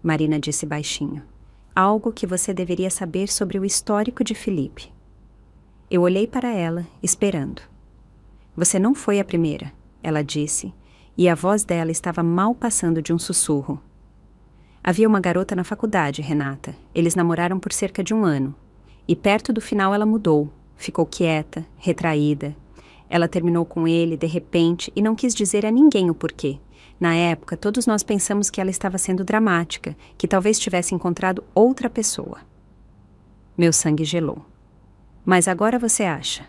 Speaker 1: Marina disse baixinho. Algo que você deveria saber sobre o histórico de Felipe. Eu olhei para ela, esperando. Você não foi a primeira, ela disse, e a voz dela estava mal passando de um sussurro. Havia uma garota na faculdade, Renata. Eles namoraram por cerca de 1 ano. E perto do final ela mudou. Ficou quieta, retraída. Ela terminou com ele, de repente, e não quis dizer a ninguém o porquê. Na época, todos nós pensamos que ela estava sendo dramática, que talvez tivesse encontrado outra pessoa. Meu sangue gelou. Mas agora você acha?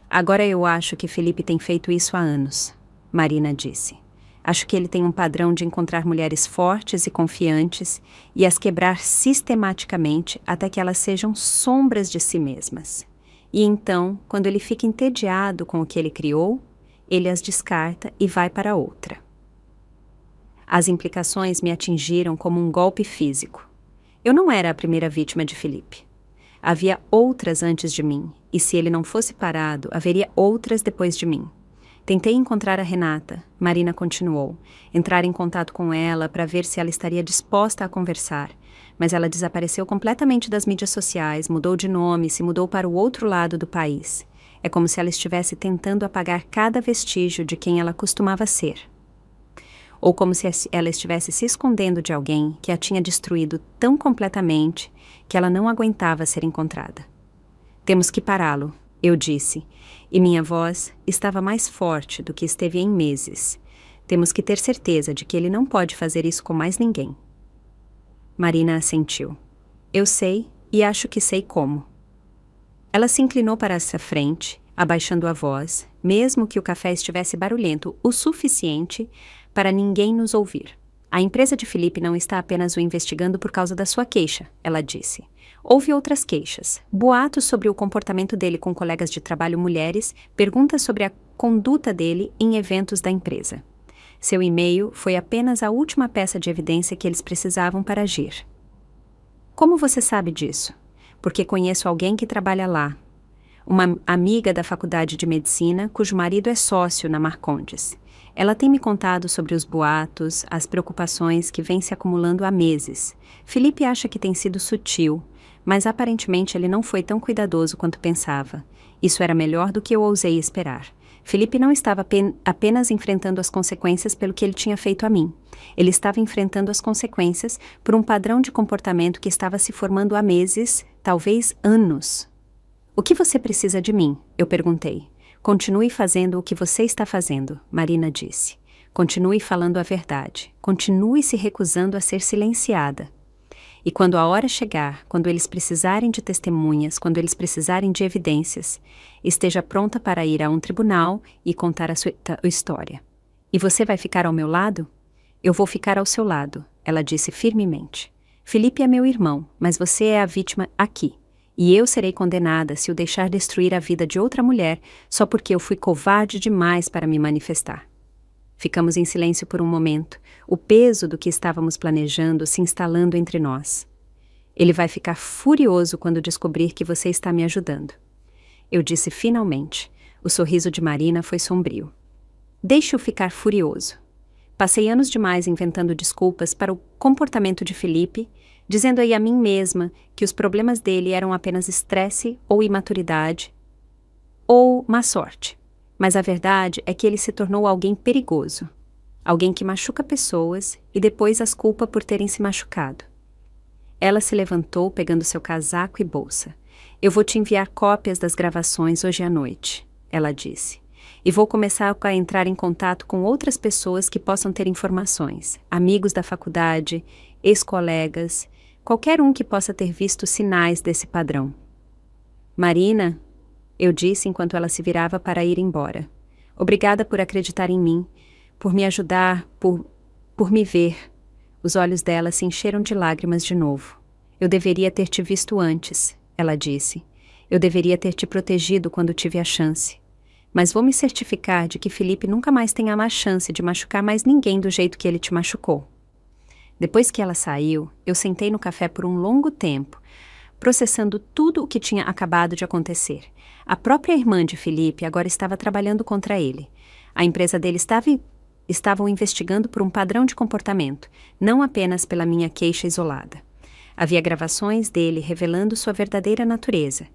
Speaker 1: Agora eu acho que Felipe tem feito isso há anos, Marina disse. Acho que ele tem um padrão de encontrar mulheres fortes e confiantes e as quebrar sistematicamente até que elas sejam sombras de si mesmas. E então, quando ele fica entediado com o que ele criou, ele as descarta e vai para outra. As implicações me atingiram como um golpe físico. Eu não era a primeira vítima de Felipe. Havia outras antes de mim, e se ele não fosse parado, haveria outras depois de mim. Tentei encontrar a Renata, Marina continuou, entrar em contato com ela para ver se ela estaria disposta a conversar, mas ela desapareceu completamente das mídias sociais, mudou de nome, se mudou para o outro lado do país. É como se ela estivesse tentando apagar cada vestígio de quem ela costumava ser. Ou como se ela estivesse se escondendo de alguém que a tinha destruído tão completamente que ela não aguentava ser encontrada. Temos que pará-lo, eu disse, e minha voz estava mais forte do que esteve em meses. Temos que ter certeza de que ele não pode fazer isso com mais ninguém. Marina assentiu. Eu sei, e acho que sei como. Ela se inclinou para essa frente, abaixando a voz, mesmo que o café estivesse barulhento o suficiente para ninguém nos ouvir. A empresa de Felipe não está apenas o investigando por causa da sua queixa, ela disse. Houve outras queixas, boatos sobre o comportamento dele com colegas de trabalho mulheres, perguntas sobre a conduta dele em eventos da empresa. Seu e-mail foi apenas a última peça de evidência que eles precisavam para agir. Como você sabe disso? Porque conheço alguém que trabalha lá. Uma amiga da faculdade de medicina, cujo marido é sócio na Marcondes. Ela tem me contado sobre os boatos, as preocupações que vêm se acumulando há meses. Felipe acha que tem sido sutil, mas aparentemente ele não foi tão cuidadoso quanto pensava. Isso era melhor do que eu ousei esperar. Felipe não estava apenas enfrentando as consequências pelo que ele tinha feito a mim. Ele estava enfrentando as consequências por um padrão de comportamento que estava se formando há meses, talvez anos. O que você precisa de mim? Eu perguntei. Continue fazendo o que você está fazendo, Marina disse. Continue falando a verdade. Continue se recusando a ser silenciada. E quando a hora chegar, quando eles precisarem de testemunhas, quando eles precisarem de evidências, esteja pronta para ir a um tribunal e contar a sua história. E você vai ficar ao meu lado? Eu vou ficar ao seu lado, ela disse firmemente. Felipe é meu irmão, mas você é a vítima aqui. E eu serei condenada se o deixar destruir a vida de outra mulher só porque eu fui covarde demais para me manifestar. Ficamos em silêncio por um momento, o peso do que estávamos planejando se instalando entre nós. Ele vai ficar furioso quando descobrir que você está me ajudando. Eu disse finalmente. O sorriso de Marina foi sombrio. Deixe-o ficar furioso. Passei anos demais inventando desculpas para o comportamento de Felipe, dizendo aí a mim mesma que os problemas dele eram apenas estresse ou imaturidade, ou má sorte. Mas a verdade é que ele se tornou alguém perigoso. Alguém que machuca pessoas e depois as culpa por terem se machucado. Ela se levantou pegando seu casaco e bolsa. Eu vou te enviar cópias das gravações hoje à noite, ela disse. E vou começar a entrar em contato com outras pessoas que possam ter informações. Amigos da faculdade, ex-colegas, qualquer um que possa ter visto sinais desse padrão. Marina, eu disse enquanto ela se virava para ir embora. Obrigada por acreditar em mim, por me ajudar, por me ver. Os olhos dela se encheram de lágrimas de novo. Eu deveria ter te visto antes, ela disse. Eu deveria ter te protegido quando tive a chance. Mas vou me certificar de que Felipe nunca mais tenha mais chance de machucar mais ninguém do jeito que ele te machucou. Depois que ela saiu, eu sentei no café por um longo tempo, processando tudo o que tinha acabado de acontecer. A própria irmã de Felipe agora estava trabalhando contra ele. A empresa dele estavam investigando por um padrão de comportamento, não apenas pela minha queixa isolada. Havia gravações dele revelando sua verdadeira natureza,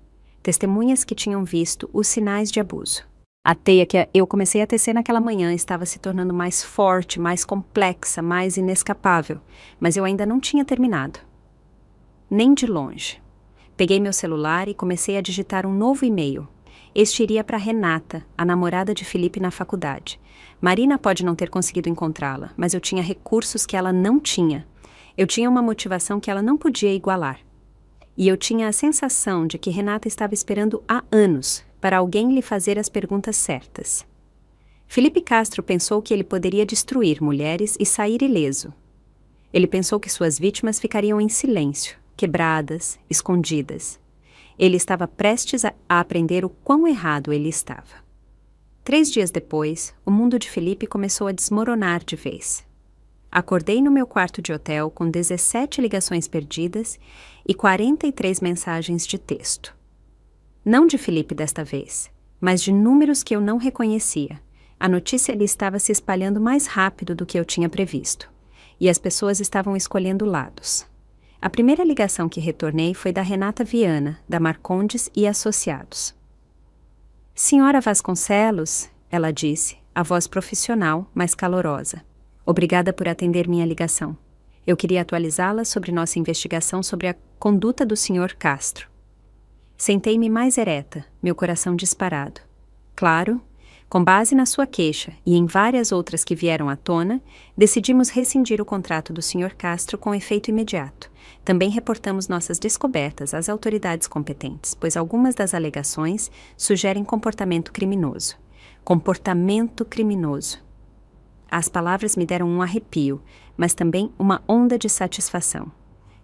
Speaker 1: testemunhas que tinham visto os sinais de abuso. A teia que eu comecei a tecer naquela manhã estava se tornando mais forte, mais complexa, mais inescapável, mas eu ainda não tinha terminado. Nem de longe. Peguei meu celular e comecei a digitar um novo e-mail. Este iria para Renata, a namorada de Felipe na faculdade. Marina pode não ter conseguido encontrá-la, mas eu tinha recursos que ela não tinha. Eu tinha uma motivação que ela não podia igualar. E eu tinha a sensação de que Renata estava esperando há anos para alguém lhe fazer as perguntas certas. Felipe Castro pensou que ele poderia destruir mulheres e sair ileso. Ele pensou que suas vítimas ficariam em silêncio, quebradas, escondidas. Ele estava prestes a aprender o quão errado ele estava. 3 dias depois, o mundo de Felipe começou a desmoronar de vez. Acordei no meu quarto de hotel com 17 ligações perdidas e 43 mensagens de texto. Não de Felipe desta vez, mas de números que eu não reconhecia. A notícia lhe estava se espalhando mais rápido do que eu tinha previsto, e as pessoas estavam escolhendo lados. A primeira ligação que retornei foi da Renata Viana, da Marcondes e Associados. Senhora Vasconcelos, ela disse, a voz profissional, mas calorosa. Obrigada por atender minha ligação. Eu queria atualizá-la sobre nossa investigação sobre a conduta do Sr. Castro. Sentei-me mais ereta, meu coração disparado. Claro, com base na sua queixa e em várias outras que vieram à tona, decidimos rescindir o contrato do Sr. Castro com efeito imediato. Também reportamos nossas descobertas às autoridades competentes, pois algumas das alegações sugerem comportamento criminoso. Comportamento criminoso. As palavras me deram um arrepio, mas também uma onda de satisfação.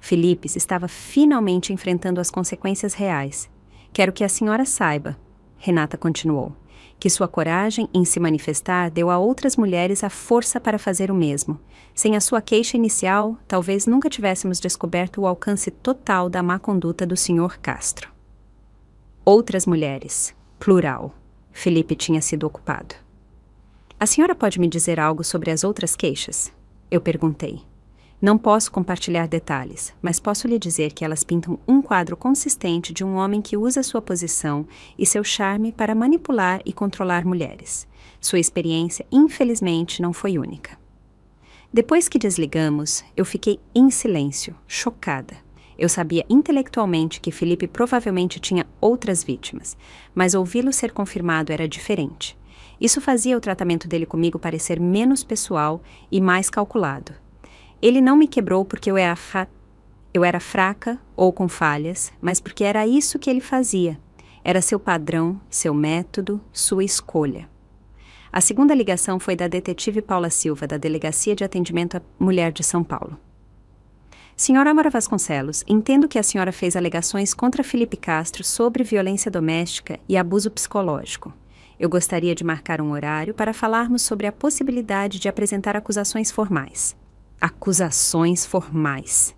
Speaker 1: Philippes estava finalmente enfrentando as consequências reais. Quero que a senhora saiba, Renata continuou, que sua coragem em se manifestar deu a outras mulheres a força para fazer o mesmo. Sem a sua queixa inicial, talvez nunca tivéssemos descoberto o alcance total da má conduta do Sr. Castro. Outras mulheres, plural. Felipe tinha sido ocupado. A senhora pode me dizer algo sobre as outras queixas? Eu perguntei. Não posso compartilhar detalhes, mas posso lhe dizer que elas pintam um quadro consistente de um homem que usa sua posição e seu charme para manipular e controlar mulheres. Sua experiência, infelizmente, não foi única. Depois que desligamos, eu fiquei em silêncio, chocada. Eu sabia intelectualmente que Felipe provavelmente tinha outras vítimas, mas ouvi-lo ser confirmado era diferente. Isso fazia o tratamento dele comigo parecer menos pessoal e mais calculado. Ele não me quebrou porque eu era fraca ou com falhas, mas porque era isso que ele fazia. Era seu padrão, seu método, sua escolha. A segunda ligação foi da detetive Paula Silva, da Delegacia de Atendimento à Mulher de São Paulo. Senhora Amora Vasconcelos, entendo que a senhora fez alegações contra Felipe Castro sobre violência doméstica e abuso psicológico. Eu gostaria de marcar um horário para falarmos sobre a possibilidade de apresentar acusações formais. Acusações formais.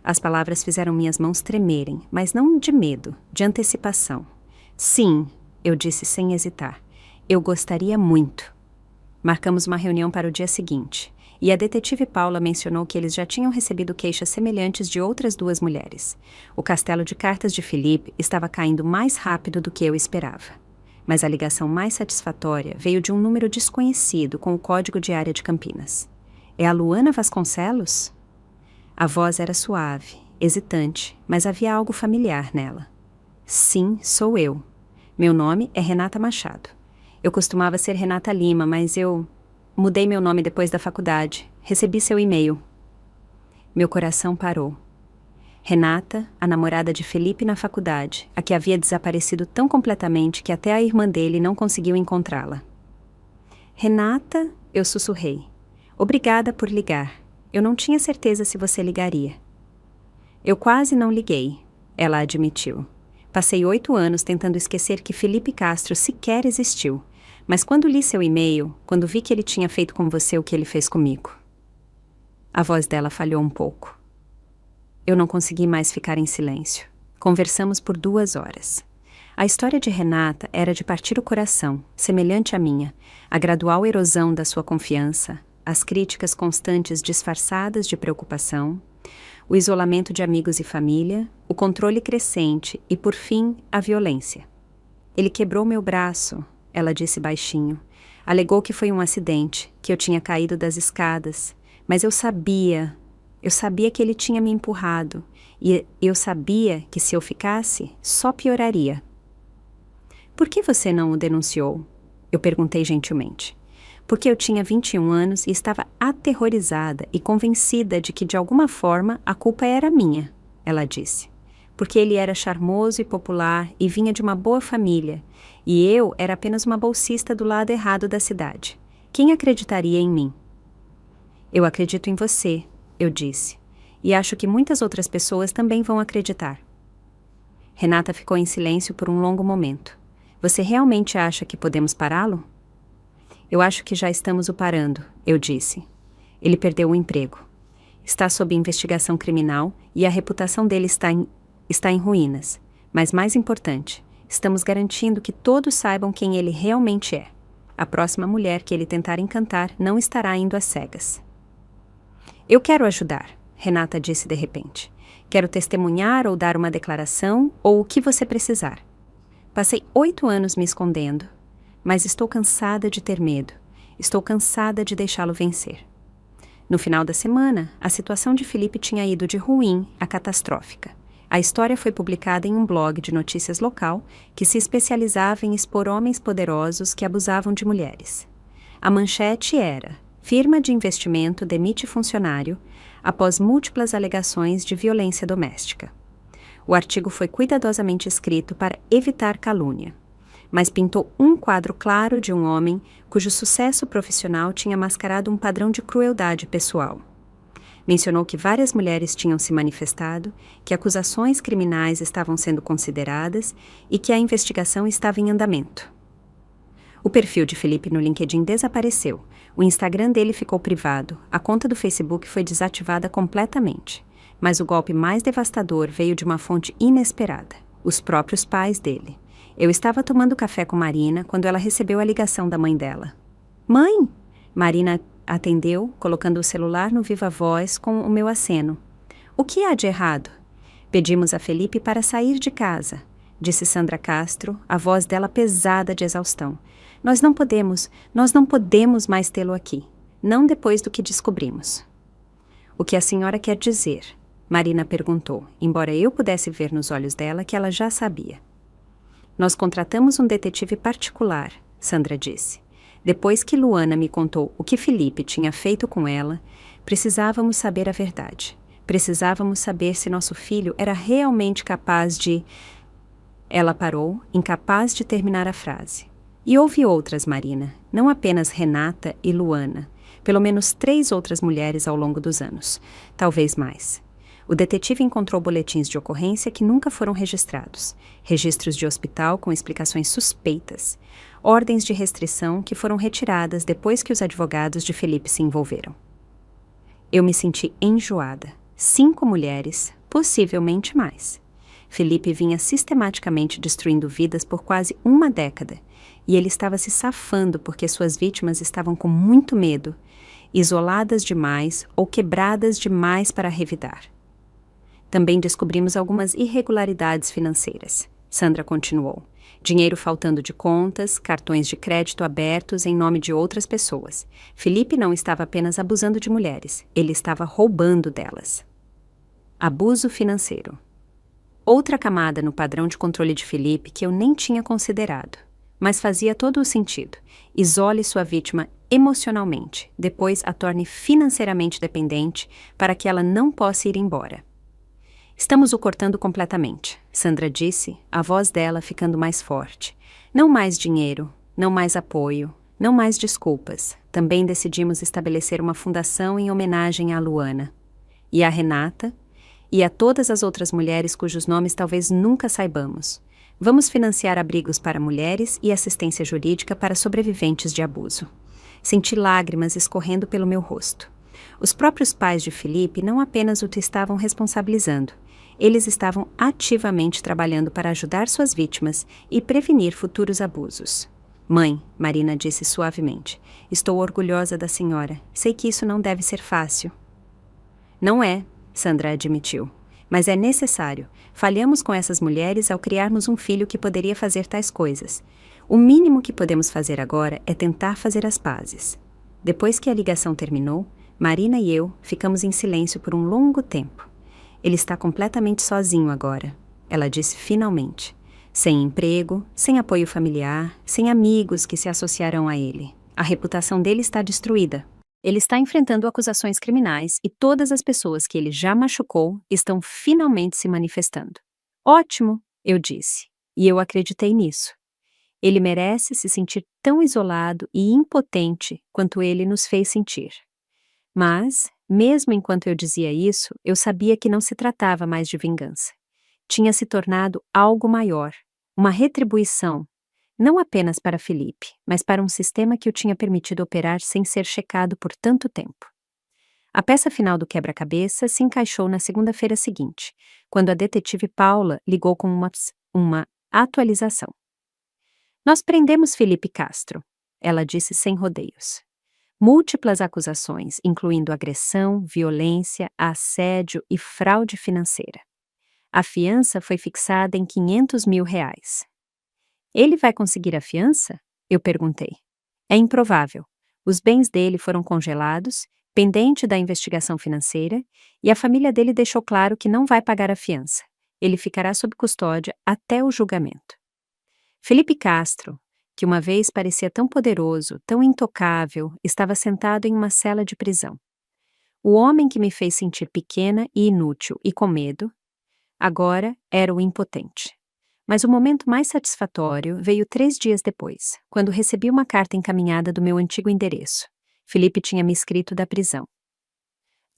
Speaker 1: As palavras fizeram minhas mãos tremerem, mas não de medo, de antecipação. Sim, eu disse sem hesitar. Eu gostaria muito. Marcamos uma reunião para o dia seguinte, e a detetive Paula mencionou que eles já tinham recebido queixas semelhantes de outras duas mulheres. O castelo de cartas de Felipe estava caindo mais rápido do que eu esperava. Mas a ligação mais satisfatória veio de um número desconhecido com o código de área de Campinas. É a Luana Vasconcelos? A voz era suave, hesitante, mas havia algo familiar nela. Sim, sou eu. Meu nome é Renata Machado. Eu costumava ser Renata Lima, mas eu mudei meu nome depois da faculdade. Recebi seu e-mail. Meu coração parou. Renata, a namorada de Felipe na faculdade, a que havia desaparecido tão completamente que até a irmã dele não conseguiu encontrá-la. Renata, eu sussurrei. Obrigada por ligar. Eu não tinha certeza se você ligaria. Eu quase não liguei, ela admitiu. Passei 8 anos tentando esquecer que Felipe Castro sequer existiu, mas quando li seu e-mail, quando vi que ele tinha feito com você o que ele fez comigo. A voz dela falhou um pouco. Eu não consegui mais ficar em silêncio. Conversamos por 2 horas. A história de Renata era de partir o coração, semelhante à minha, a gradual erosão da sua confiança, as críticas constantes disfarçadas de preocupação, o isolamento de amigos e família, o controle crescente e, por fim, a violência. Ele quebrou meu braço, ela disse baixinho. Alegou que foi um acidente, que eu tinha caído das escadas, mas eu sabia que ele tinha me empurrado, e eu sabia que se eu ficasse, só pioraria. Por que você não o denunciou? Eu perguntei gentilmente. Porque eu tinha 21 anos e estava aterrorizada e convencida de que, de alguma forma, a culpa era minha, ela disse. Porque ele era charmoso e popular e vinha de uma boa família, e eu era apenas uma bolsista do lado errado da cidade. Quem acreditaria em mim? Eu acredito em você, eu disse, e acho que muitas outras pessoas também vão acreditar. Renata ficou em silêncio por um longo momento. Você realmente acha que podemos pará-lo? Eu acho que já estamos o parando, eu disse. Ele perdeu o emprego. Está sob investigação criminal e a reputação dele está em ruínas. Mas mais importante, estamos garantindo que todos saibam quem ele realmente é. A próxima mulher que ele tentar encantar não estará indo às cegas. Eu quero ajudar, Renata disse de repente. Quero testemunhar ou dar uma declaração ou o que você precisar. Passei 8 anos me escondendo. Mas estou cansada de ter medo. Estou cansada de deixá-lo vencer. No final da semana, a situação de Felipe tinha ido de ruim a catastrófica. A história foi publicada em um blog de notícias local que se especializava em expor homens poderosos que abusavam de mulheres. A manchete era: firma de investimento demite funcionário após múltiplas alegações de violência doméstica. O artigo foi cuidadosamente escrito para evitar calúnia, mas pintou um quadro claro de um homem cujo sucesso profissional tinha mascarado um padrão de crueldade pessoal. Mencionou que várias mulheres tinham se manifestado, que acusações criminais estavam sendo consideradas e que a investigação estava em andamento. O perfil de Felipe no LinkedIn desapareceu, o Instagram dele ficou privado, a conta do Facebook foi desativada completamente. Mas o golpe mais devastador veio de uma fonte inesperada: os próprios pais dele. Eu estava tomando café com Marina quando ela recebeu a ligação da mãe dela. Mãe! Marina atendeu, colocando o celular no viva-voz com o meu aceno. O que há de errado? Pedimos a Felipe para sair de casa, disse Sandra Castro, a voz dela pesada de exaustão. Nós não podemos mais tê-lo aqui. Não depois do que descobrimos. O que a senhora quer dizer? Marina perguntou, embora eu pudesse ver nos olhos dela que ela já sabia. Nós contratamos um detetive particular, Sandra disse. Depois que Luana me contou o que Felipe tinha feito com ela, precisávamos saber a verdade. Precisávamos saber se nosso filho era realmente capaz de... Ela parou, incapaz de terminar a frase. E houve outras, Marina, não apenas Renata e Luana. Pelo menos 3 outras mulheres ao longo dos anos. Talvez mais. O detetive encontrou boletins de ocorrência que nunca foram registrados, registros de hospital com explicações suspeitas, ordens de restrição que foram retiradas depois que os advogados de Felipe se envolveram. Eu me senti enjoada. 5 mulheres, possivelmente mais. Felipe vinha sistematicamente destruindo vidas por quase uma década, e ele estava se safando porque suas vítimas estavam com muito medo, isoladas demais ou quebradas demais para revidar. Também descobrimos algumas irregularidades financeiras. Sandra continuou. Dinheiro faltando de contas, cartões de crédito abertos em nome de outras pessoas. Felipe não estava apenas abusando de mulheres, ele estava roubando delas. Abuso financeiro. Outra camada no padrão de controle de Felipe que eu nem tinha considerado, mas fazia todo o sentido. Isole sua vítima emocionalmente, depois a torne financeiramente dependente para que ela não possa ir embora. Estamos o cortando completamente, Sandra disse, a voz dela ficando mais forte. Não mais dinheiro, não mais apoio, não mais desculpas. Também decidimos estabelecer uma fundação em homenagem à Luana. E à Renata, e a todas as outras mulheres cujos nomes talvez nunca saibamos. Vamos financiar abrigos para mulheres e assistência jurídica para sobreviventes de abuso. Senti lágrimas escorrendo pelo meu rosto. Os próprios pais de Felipe não apenas o estavam responsabilizando, eles estavam ativamente trabalhando para ajudar suas vítimas e prevenir futuros abusos. Mãe, Marina disse suavemente, estou orgulhosa da senhora. Sei que isso não deve ser fácil. Não é, Sandra admitiu, mas é necessário. Falhamos com essas mulheres ao criarmos um filho que poderia fazer tais coisas. O mínimo que podemos fazer agora é tentar fazer as pazes. Depois que a ligação terminou, Marina e eu ficamos em silêncio por um longo tempo. Ele está completamente sozinho agora, ela disse finalmente. Sem emprego, sem apoio familiar, sem amigos que se associarão a ele. A reputação dele está destruída. Ele está enfrentando acusações criminais e todas as pessoas que ele já machucou estão finalmente se manifestando. Ótimo, eu disse, e eu acreditei nisso. Ele merece se sentir tão isolado e impotente quanto ele nos fez sentir. Mas, mesmo enquanto eu dizia isso, eu sabia que não se tratava mais de vingança. Tinha se tornado algo maior, uma retribuição, não apenas para Felipe, mas para um sistema que o tinha permitido operar sem ser checado por tanto tempo. A peça final do quebra-cabeça se encaixou na segunda-feira seguinte, quando a detetive Paula ligou com uma atualização. Nós prendemos Felipe Castro, ela disse sem rodeios. Múltiplas acusações, incluindo agressão, violência, assédio e fraude financeira. A fiança foi fixada em R$500 mil. Ele vai conseguir a fiança? Eu perguntei. É improvável. Os bens dele foram congelados, pendente da investigação financeira, e a família dele deixou claro que não vai pagar a fiança. Ele ficará sob custódia até o julgamento. Felipe Castro, que uma vez parecia tão poderoso, tão intocável, estava sentado em uma cela de prisão. O homem que me fez sentir pequena e inútil e com medo, agora era o impotente. Mas o momento mais satisfatório veio 3 dias depois, quando recebi uma carta encaminhada do meu antigo endereço. Felipe tinha me escrito da prisão.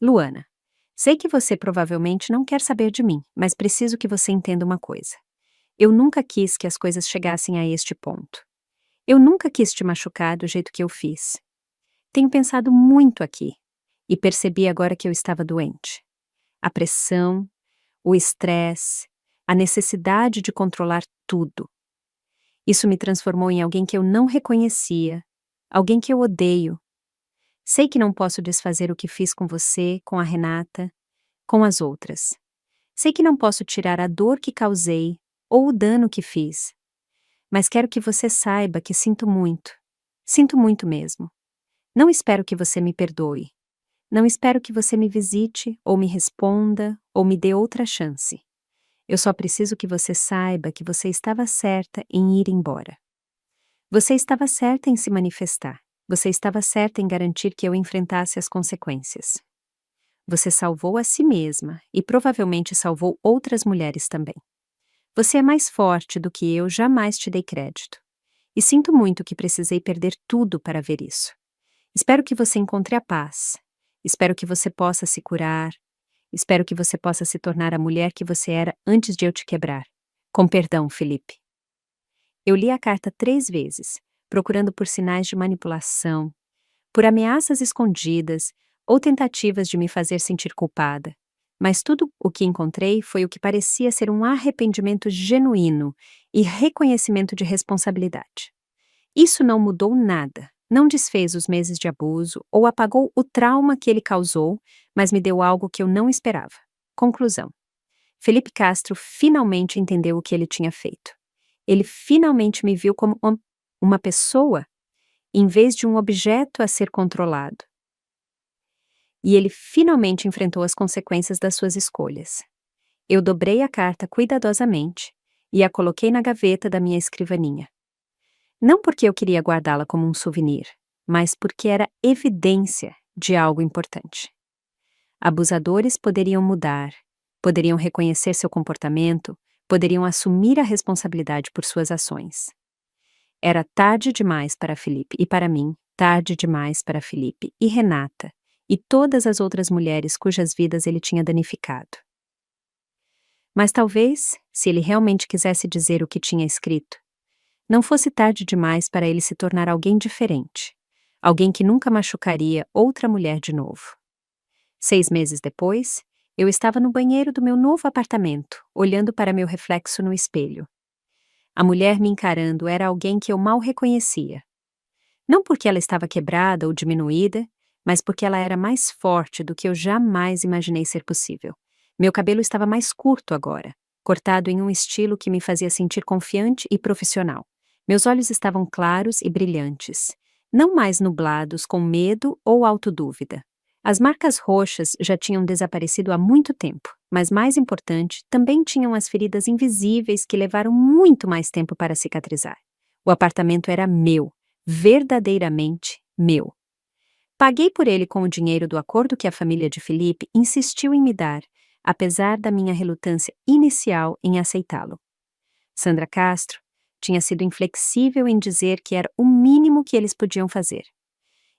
Speaker 1: Luana, sei que você provavelmente não quer saber de mim, mas preciso que você entenda uma coisa. Eu nunca quis que as coisas chegassem a este ponto. Eu nunca quis te machucar do jeito que eu fiz. Tenho pensado muito aqui e percebi agora que eu estava doente. A pressão, o estresse, a necessidade de controlar tudo. Isso me transformou em alguém que eu não reconhecia, alguém que eu odeio. Sei que não posso desfazer o que fiz com você, com a Renata, com as outras. Sei que não posso tirar a dor que causei ou o dano que fiz. Mas quero que você saiba que sinto muito mesmo. Não espero que você me perdoe. Não espero que você me visite, ou me responda, ou me dê outra chance. Eu só preciso que você saiba que você estava certa em ir embora. Você estava certa em se manifestar. Você estava certa em garantir que eu enfrentasse as consequências. Você salvou a si mesma e provavelmente salvou outras mulheres também. Você é mais forte do que eu jamais te dei crédito. E sinto muito que precisei perder tudo para ver isso. Espero que você encontre a paz. Espero que você possa se curar. Espero que você possa se tornar a mulher que você era antes de eu te quebrar. Com perdão, Felipe. Eu li a carta 3 vezes, procurando por sinais de manipulação, por ameaças escondidas ou tentativas de me fazer sentir culpada. Mas tudo o que encontrei foi o que parecia ser um arrependimento genuíno e reconhecimento de responsabilidade. Isso não mudou nada, não desfez os meses de abuso ou apagou o trauma que ele causou, mas me deu algo que eu não esperava. Conclusão. Felipe Castro finalmente entendeu o que ele tinha feito. Ele finalmente me viu como uma pessoa, em vez de um objeto a ser controlado. E ele finalmente enfrentou as consequências das suas escolhas. Eu dobrei a carta cuidadosamente e a coloquei na gaveta da minha escrivaninha. Não porque eu queria guardá-la como um souvenir, mas porque era evidência de algo importante. Abusadores poderiam mudar, poderiam reconhecer seu comportamento, poderiam assumir a responsabilidade por suas ações. Era tarde demais para Felipe e para mim, tarde demais para Felipe e Renata, e todas as outras mulheres cujas vidas ele tinha danificado. Mas talvez, se ele realmente quisesse dizer o que tinha escrito, não fosse tarde demais para ele se tornar alguém diferente, alguém que nunca machucaria outra mulher de novo. 6 meses depois, eu estava no banheiro do meu novo apartamento, olhando para meu reflexo no espelho. A mulher me encarando era alguém que eu mal reconhecia. Não porque ela estava quebrada ou diminuída, mas porque ela era mais forte do que eu jamais imaginei ser possível. Meu cabelo estava mais curto agora, cortado em um estilo que me fazia sentir confiante e profissional. Meus olhos estavam claros e brilhantes, não mais nublados com medo ou autodúvida. As marcas roxas já tinham desaparecido há muito tempo, mas mais importante, também tinham as feridas invisíveis que levaram muito mais tempo para cicatrizar. O apartamento era meu, verdadeiramente meu. Paguei por ele com o dinheiro do acordo que a família de Felipe insistiu em me dar, apesar da minha relutância inicial em aceitá-lo. Sandra Castro tinha sido inflexível em dizer que era o mínimo que eles podiam fazer.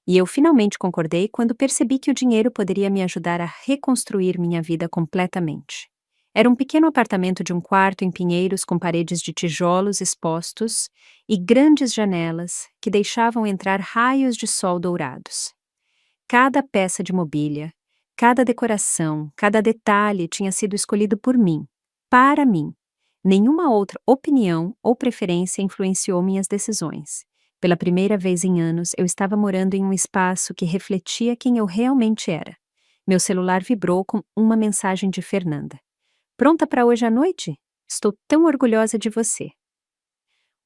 Speaker 1: E eu finalmente concordei quando percebi que o dinheiro poderia me ajudar a reconstruir minha vida completamente. Era um pequeno apartamento de um quarto em Pinheiros com paredes de tijolos expostos e grandes janelas que deixavam entrar raios de sol dourados. Cada peça de mobília, cada decoração, cada detalhe tinha sido escolhido por mim, para mim. Nenhuma outra opinião ou preferência influenciou minhas decisões. Pela primeira vez em anos, eu estava morando em um espaço que refletia quem eu realmente era. Meu celular vibrou com uma mensagem de Fernanda. Pronta para hoje à noite? Estou tão orgulhosa de você.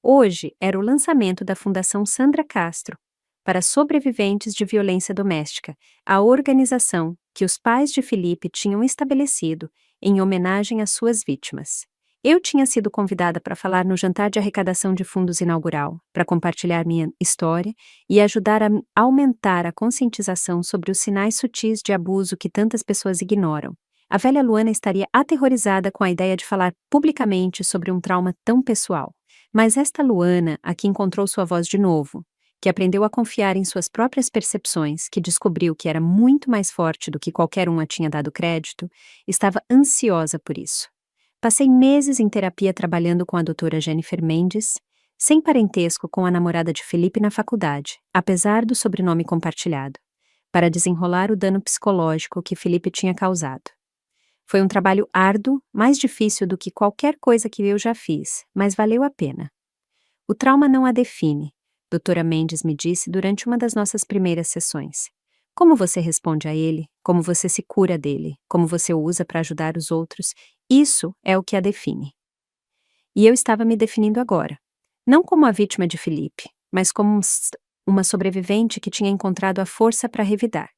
Speaker 1: Hoje era o lançamento da Fundação Sandra Castro para sobreviventes de violência doméstica, a organização que os pais de Felipe tinham estabelecido em homenagem às suas vítimas. Eu tinha sido convidada para falar no jantar de arrecadação de fundos inaugural, para compartilhar minha história e ajudar a aumentar a conscientização sobre os sinais sutis de abuso que tantas pessoas ignoram. A velha Luana estaria aterrorizada com a ideia de falar publicamente sobre um trauma tão pessoal. Mas esta Luana, a que encontrou sua voz de novo, que aprendeu a confiar em suas próprias percepções, que descobriu que era muito mais forte do que qualquer um a tinha dado crédito, estava ansiosa por isso. Passei meses em terapia trabalhando com a doutora Jennifer Mendes, sem parentesco com a namorada de Felipe na faculdade, apesar do sobrenome compartilhado, para desenrolar o dano psicológico que Felipe tinha causado. Foi um trabalho árduo, mais difícil do que qualquer coisa que eu já fiz, mas valeu a pena. O trauma não a define, doutora Mendes me disse durante uma das nossas primeiras sessões. Como você responde a ele, como você se cura dele, como você o usa para ajudar os outros, isso é o que a define. E eu estava me definindo agora, não como a vítima de Felipe, mas como uma sobrevivente que tinha encontrado a força para revidar.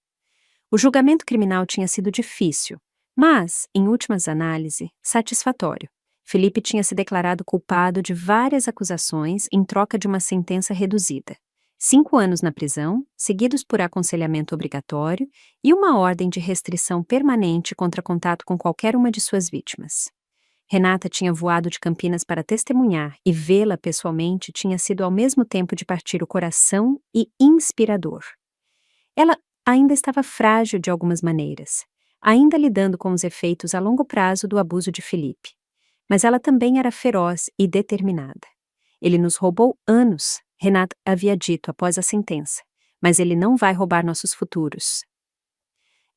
Speaker 1: O julgamento criminal tinha sido difícil, mas, em últimas análises, satisfatório. Felipe tinha se declarado culpado de várias acusações em troca de uma sentença reduzida. 5 anos na prisão, seguidos por aconselhamento obrigatório e uma ordem de restrição permanente contra contato com qualquer uma de suas vítimas. Renata tinha voado de Campinas para testemunhar e vê-la pessoalmente tinha sido ao mesmo tempo de partir o coração e inspirador. Ela ainda estava frágil de algumas maneiras, ainda lidando com os efeitos a longo prazo do abuso de Felipe. Mas ela também era feroz e determinada. Ele nos roubou anos, Renata havia dito após a sentença, mas ele não vai roubar nossos futuros.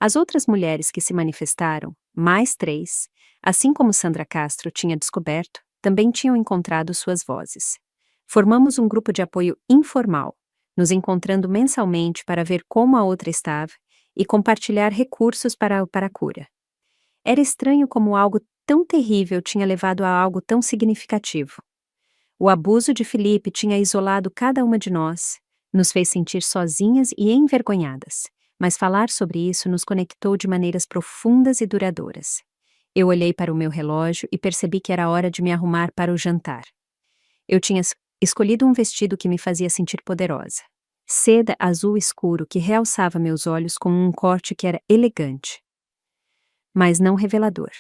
Speaker 1: As outras mulheres que se manifestaram, mais 3, assim como Sandra Castro tinha descoberto, também tinham encontrado suas vozes. Formamos um grupo de apoio informal, nos encontrando mensalmente para ver como a outra estava e compartilhar recursos para a cura. Era estranho como algo tão terrível tinha levado a algo tão significativo. O abuso de Felipe tinha isolado cada uma de nós, nos fez sentir sozinhas e envergonhadas, mas falar sobre isso nos conectou de maneiras profundas e duradouras. Eu olhei para o meu relógio e percebi que era hora de me arrumar para o jantar. Eu tinha escolhido um vestido que me fazia sentir poderosa. Seda azul escuro que realçava meus olhos com um corte que era elegante, mas não revelador.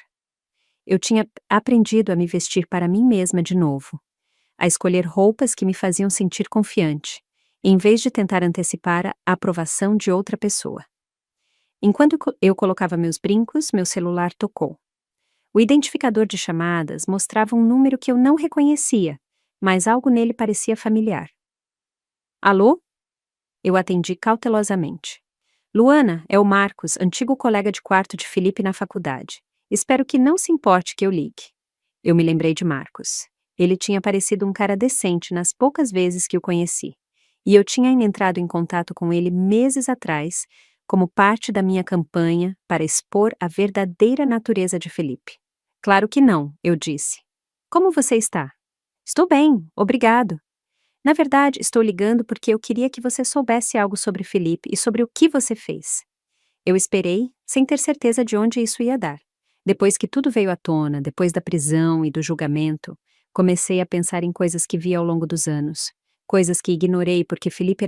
Speaker 1: Eu tinha aprendido a me vestir para mim mesma de novo, a escolher roupas que me faziam sentir confiante, em vez de tentar antecipar a aprovação de outra pessoa. Enquanto eu colocava meus brincos, meu celular tocou. O identificador de chamadas mostrava um número que eu não reconhecia, mas algo nele parecia familiar. Alô? Eu atendi cautelosamente. Luana, é o Marcos, antigo colega de quarto de Felipe na faculdade. Espero que não se importe que eu ligue. Eu me lembrei de Marcos. Ele tinha parecido um cara decente nas poucas vezes que o conheci, e eu tinha entrado em contato com ele meses atrás, como parte da minha campanha para expor a verdadeira natureza de Felipe. Claro que não, eu disse. Como você está? Estou bem, obrigado. Na verdade, estou ligando porque eu queria que você soubesse algo sobre Felipe e sobre o que você fez. Eu esperei, sem ter certeza de onde isso ia dar. Depois que tudo veio à tona, depois da prisão e do julgamento, comecei a pensar em coisas que vi ao longo dos anos, coisas que ignorei porque Felipe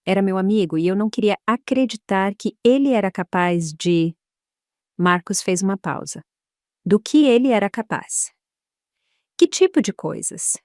Speaker 1: era meu amigo e eu não queria acreditar que ele era capaz de... Marcos fez uma pausa. Do que ele era capaz? Que tipo de coisas?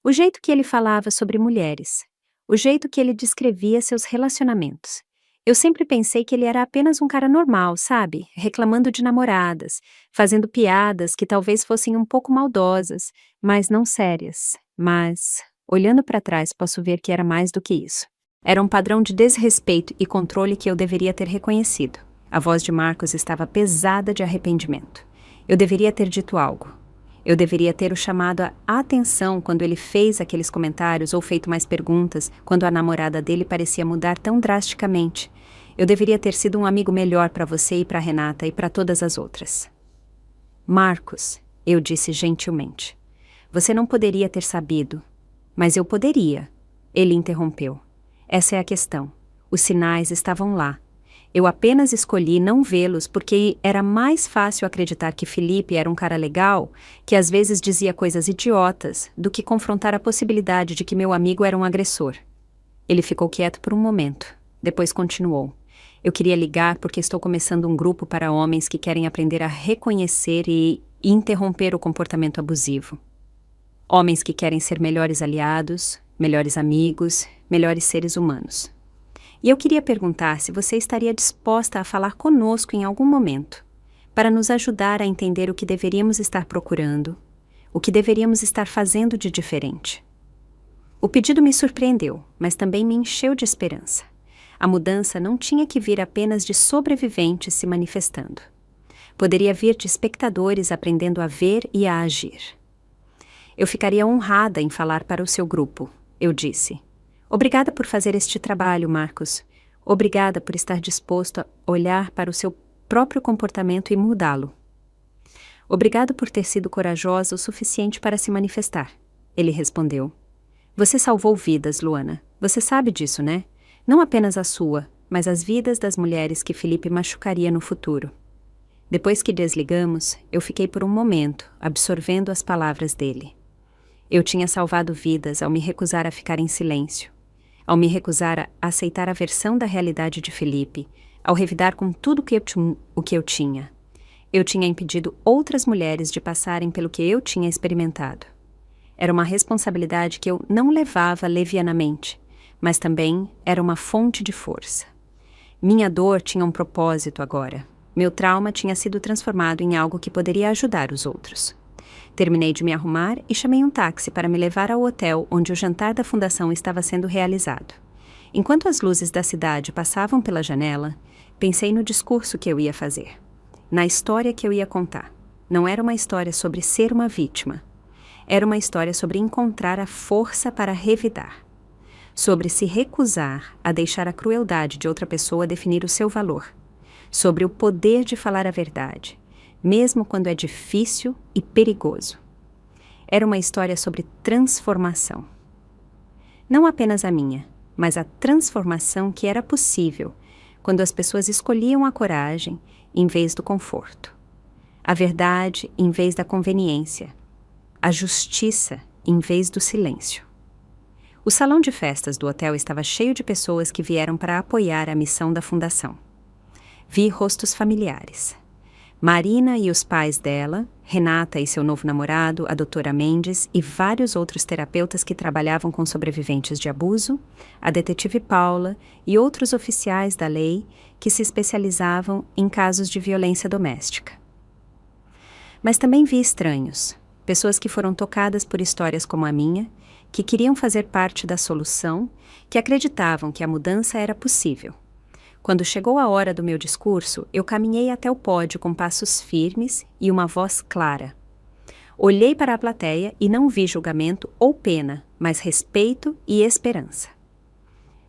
Speaker 1: O jeito que ele falava sobre mulheres, o jeito que ele descrevia seus relacionamentos. Eu sempre pensei que ele era apenas um cara normal, sabe? Reclamando de namoradas, fazendo piadas que talvez fossem um pouco maldosas, mas não sérias. Mas, olhando para trás, posso ver que era mais do que isso. Era um padrão de desrespeito e controle que eu deveria ter reconhecido. A voz de Marcos estava pesada de arrependimento. Eu deveria ter dito algo. Eu deveria ter o chamado a atenção quando ele fez aqueles comentários ou feito mais perguntas, quando a namorada dele parecia mudar tão drasticamente. Eu deveria ter sido um amigo melhor para você e para Renata e para todas as outras. Marcos, eu disse gentilmente. Você não poderia ter sabido. Mas eu poderia. Ele interrompeu. Essa é a questão. Os sinais estavam lá. Eu apenas escolhi não vê-los porque era mais fácil acreditar que Felipe era um cara legal, que às vezes dizia coisas idiotas, do que confrontar a possibilidade de que meu amigo era um agressor. Ele ficou quieto por um momento. Depois continuou. Eu queria ligar porque estou começando um grupo para homens que querem aprender a reconhecer e interromper o comportamento abusivo. Homens que querem ser melhores aliados, melhores amigos, melhores seres humanos. E eu queria perguntar se você estaria disposta a falar conosco em algum momento, para nos ajudar a entender o que deveríamos estar procurando, o que deveríamos estar fazendo de diferente. O pedido me surpreendeu, mas também me encheu de esperança. A mudança não tinha que vir apenas de sobreviventes se manifestando. Poderia vir de espectadores aprendendo a ver e a agir. Eu ficaria honrada em falar para o seu grupo, eu disse. Obrigada por fazer este trabalho, Marcos. Obrigada por estar disposto a olhar para o seu próprio comportamento e mudá-lo. Obrigado por ter sido corajosa o suficiente para se manifestar, ele respondeu. Você salvou vidas, Luana. Você sabe disso, né? Não apenas a sua, mas as vidas das mulheres que Felipe machucaria no futuro. Depois que desligamos, eu fiquei por um momento, absorvendo as palavras dele. Eu tinha salvado vidas ao me recusar a ficar em silêncio, ao me recusar a aceitar a versão da realidade de Felipe, ao revidar com tudo o que eu tinha. Eu tinha impedido outras mulheres de passarem pelo que eu tinha experimentado. Era uma responsabilidade que eu não levava levianamente, mas também era uma fonte de força. Minha dor tinha um propósito agora. Meu trauma tinha sido transformado em algo que poderia ajudar os outros. Terminei de me arrumar e chamei um táxi para me levar ao hotel onde o jantar da fundação estava sendo realizado. Enquanto as luzes da cidade passavam pela janela, pensei no discurso que eu ia fazer, na história que eu ia contar. Não era uma história sobre ser uma vítima. Era uma história sobre encontrar a força para revidar, sobre se recusar a deixar a crueldade de outra pessoa definir o seu valor, sobre o poder de falar a verdade, mesmo quando é difícil e perigoso. Era uma história sobre transformação. Não apenas a minha, mas a transformação que era possível quando as pessoas escolhiam a coragem em vez do conforto, a verdade em vez da conveniência, a justiça em vez do silêncio. O salão de festas do hotel estava cheio de pessoas que vieram para apoiar a missão da fundação. Vi rostos familiares. Marina e os pais dela, Renata e seu novo namorado, a doutora Mendes e vários outros terapeutas que trabalhavam com sobreviventes de abuso, a detetive Paula e outros oficiais da lei que se especializavam em casos de violência doméstica. Mas também vi estranhos, pessoas que foram tocadas por histórias como a minha, que queriam fazer parte da solução, que acreditavam que a mudança era possível. Quando chegou a hora do meu discurso, eu caminhei até o pódio com passos firmes e uma voz clara. Olhei para a plateia e não vi julgamento ou pena, mas respeito e esperança.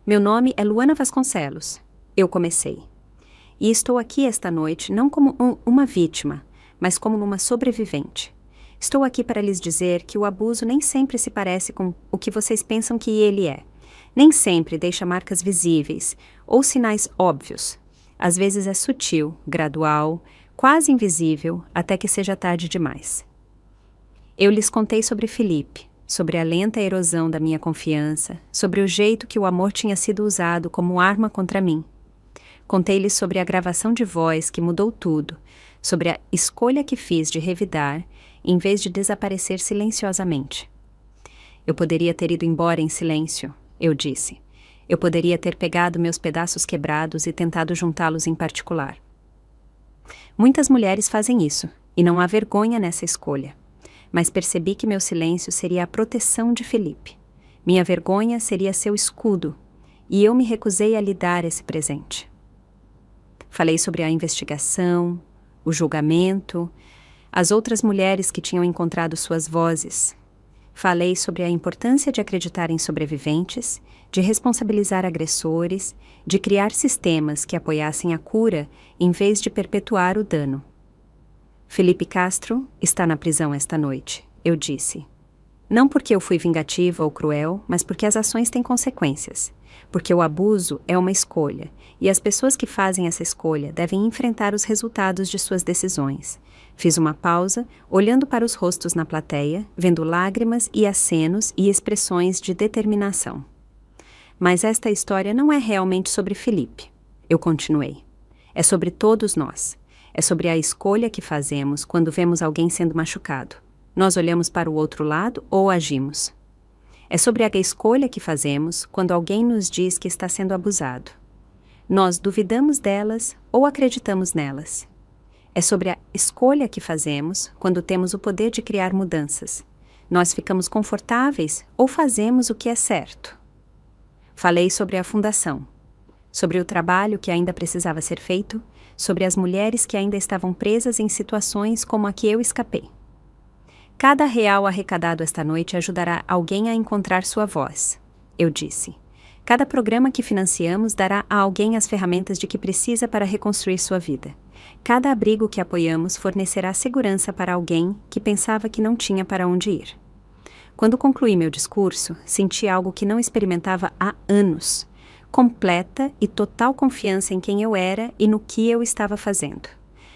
Speaker 1: Meu nome é Luana Vasconcelos. Eu comecei. E estou aqui esta noite não como uma vítima, mas como uma sobrevivente. Estou aqui para lhes dizer que o abuso nem sempre se parece com o que vocês pensam que ele é. Nem sempre deixa marcas visíveis ou sinais óbvios. Às vezes é sutil, gradual, quase invisível, até que seja tarde demais. Eu lhes contei sobre Felipe, sobre a lenta erosão da minha confiança, sobre o jeito que o amor tinha sido usado como arma contra mim. Contei-lhes sobre a gravação de voz que mudou tudo, sobre a escolha que fiz de revidar, em vez de desaparecer silenciosamente. Eu poderia ter ido embora em silêncio, eu disse. Eu poderia ter pegado meus pedaços quebrados e tentado juntá-los em particular. Muitas mulheres fazem isso, e não há vergonha nessa escolha. Mas percebi que meu silêncio seria a proteção de Felipe. Minha vergonha seria seu escudo, e eu me recusei a lhe dar esse presente. Falei sobre a investigação, o julgamento, as outras mulheres que tinham encontrado suas vozes. Falei sobre a importância de acreditar em sobreviventes, de responsabilizar agressores, de criar sistemas que apoiassem a cura em vez de perpetuar o dano. Felipe Castro está na prisão esta noite, eu disse. Não porque eu fui vingativa ou cruel, mas porque as ações têm consequências. Porque o abuso é uma escolha, e as pessoas que fazem essa escolha devem enfrentar os resultados de suas decisões. Fiz uma pausa, olhando para os rostos na plateia, vendo lágrimas e acenos e expressões de determinação. Mas esta história não é realmente sobre Felipe. Eu continuei. É sobre todos nós. É sobre a escolha que fazemos quando vemos alguém sendo machucado. Nós olhamos para o outro lado ou agimos. É sobre a escolha que fazemos quando alguém nos diz que está sendo abusado. Nós duvidamos delas ou acreditamos nelas. É sobre a escolha que fazemos quando temos o poder de criar mudanças. Nós ficamos confortáveis ou fazemos o que é certo. Falei sobre a fundação, sobre o trabalho que ainda precisava ser feito, sobre as mulheres que ainda estavam presas em situações como a que eu escapei. Cada real arrecadado esta noite ajudará alguém a encontrar sua voz, eu disse. Cada programa que financiamos dará a alguém as ferramentas de que precisa para reconstruir sua vida. Cada abrigo que apoiamos fornecerá segurança para alguém que pensava que não tinha para onde ir. Quando concluí meu discurso, senti algo que não experimentava há anos. Completa e total confiança em quem eu era e no que eu estava fazendo.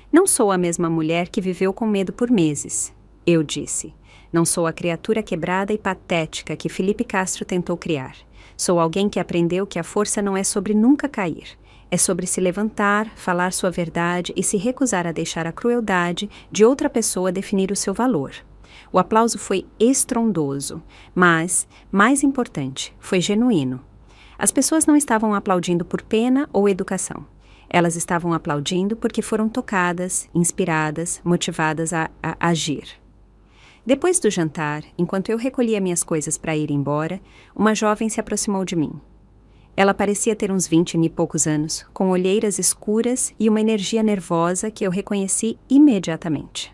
Speaker 1: Não sou a mesma mulher que viveu com medo por meses. Eu disse. Não sou a criatura quebrada e patética que Felipe Castro tentou criar. Sou alguém que aprendeu que a força não é sobre nunca cair. É sobre se levantar, falar sua verdade e se recusar a deixar a crueldade de outra pessoa definir o seu valor. O aplauso foi estrondoso, mas, mais importante, foi genuíno. As pessoas não estavam aplaudindo por pena ou educação. Elas estavam aplaudindo porque foram tocadas, inspiradas, motivadas a agir. Depois do jantar, enquanto eu recolhia minhas coisas para ir embora, uma jovem se aproximou de mim. Ela parecia ter uns 20 e poucos anos, com olheiras escuras e uma energia nervosa que eu reconheci imediatamente.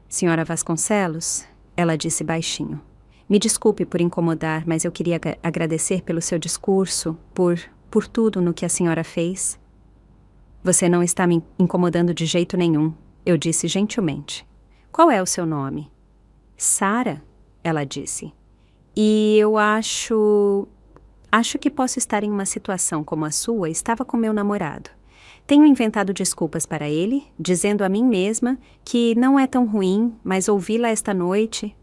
Speaker 1: Senhora Vasconcelos, ela disse baixinho. Me desculpe por incomodar, mas eu queria agradecer pelo seu discurso, por tudo no que a senhora fez. Você não está me incomodando de jeito nenhum, eu disse gentilmente. Qual é o seu nome? Sara, ela disse. E eu acho que posso estar em uma situação como a sua. Estava com meu namorado. Tenho inventado desculpas para ele, dizendo a mim mesma que não é tão ruim, mas ouvi-la esta noite.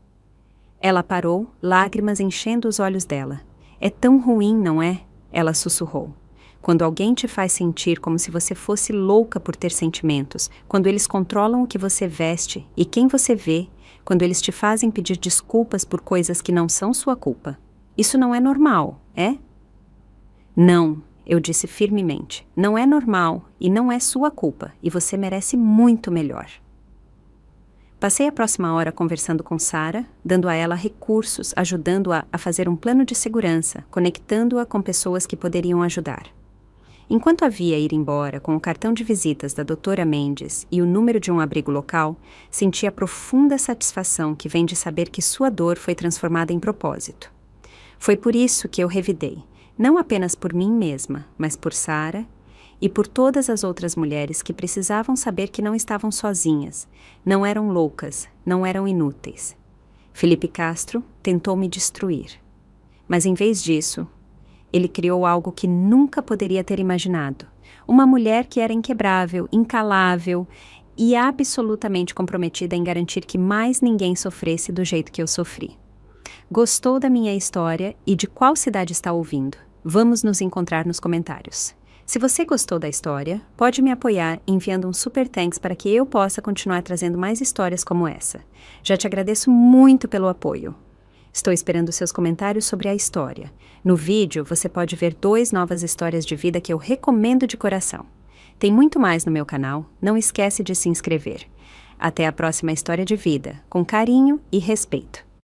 Speaker 1: Ela parou, lágrimas enchendo os olhos dela. É tão ruim, não é? Ela sussurrou. Quando alguém te faz sentir como se você fosse louca por ter sentimentos, quando eles controlam o que você veste e quem você vê, quando eles te fazem pedir desculpas por coisas que não são sua culpa. Isso não é normal, é? Não, eu disse firmemente. Não é normal e não é sua culpa, e você merece muito melhor. Passei a próxima hora conversando com Sara, dando a ela recursos, ajudando-a a fazer um plano de segurança, conectando-a com pessoas que poderiam ajudar. Enquanto havia ir embora com o cartão de visitas da doutora Mendes e o número de um abrigo local, senti a profunda satisfação que vem de saber que sua dor foi transformada em propósito. Foi por isso que eu revidei, não apenas por mim mesma, mas por Sara e por todas as outras mulheres que precisavam saber que não estavam sozinhas, não eram loucas, não eram inúteis. Felipe Castro tentou me destruir. Mas em vez disso, ele criou algo que nunca poderia ter imaginado. Uma mulher que era inquebrável, incalável e absolutamente comprometida em garantir que mais ninguém sofresse do jeito que eu sofri. Gostou da minha história e de qual cidade está ouvindo? Vamos nos encontrar nos comentários. Se você gostou da história, pode me apoiar enviando um super thanks para que eu possa continuar trazendo mais histórias como essa. Já te agradeço muito pelo apoio. Estou esperando seus comentários sobre a história. No vídeo, você pode ver 2 novas histórias de vida que eu recomendo de coração. Tem muito mais no meu canal, não esquece de se inscrever. Até a próxima história de vida, com carinho e respeito.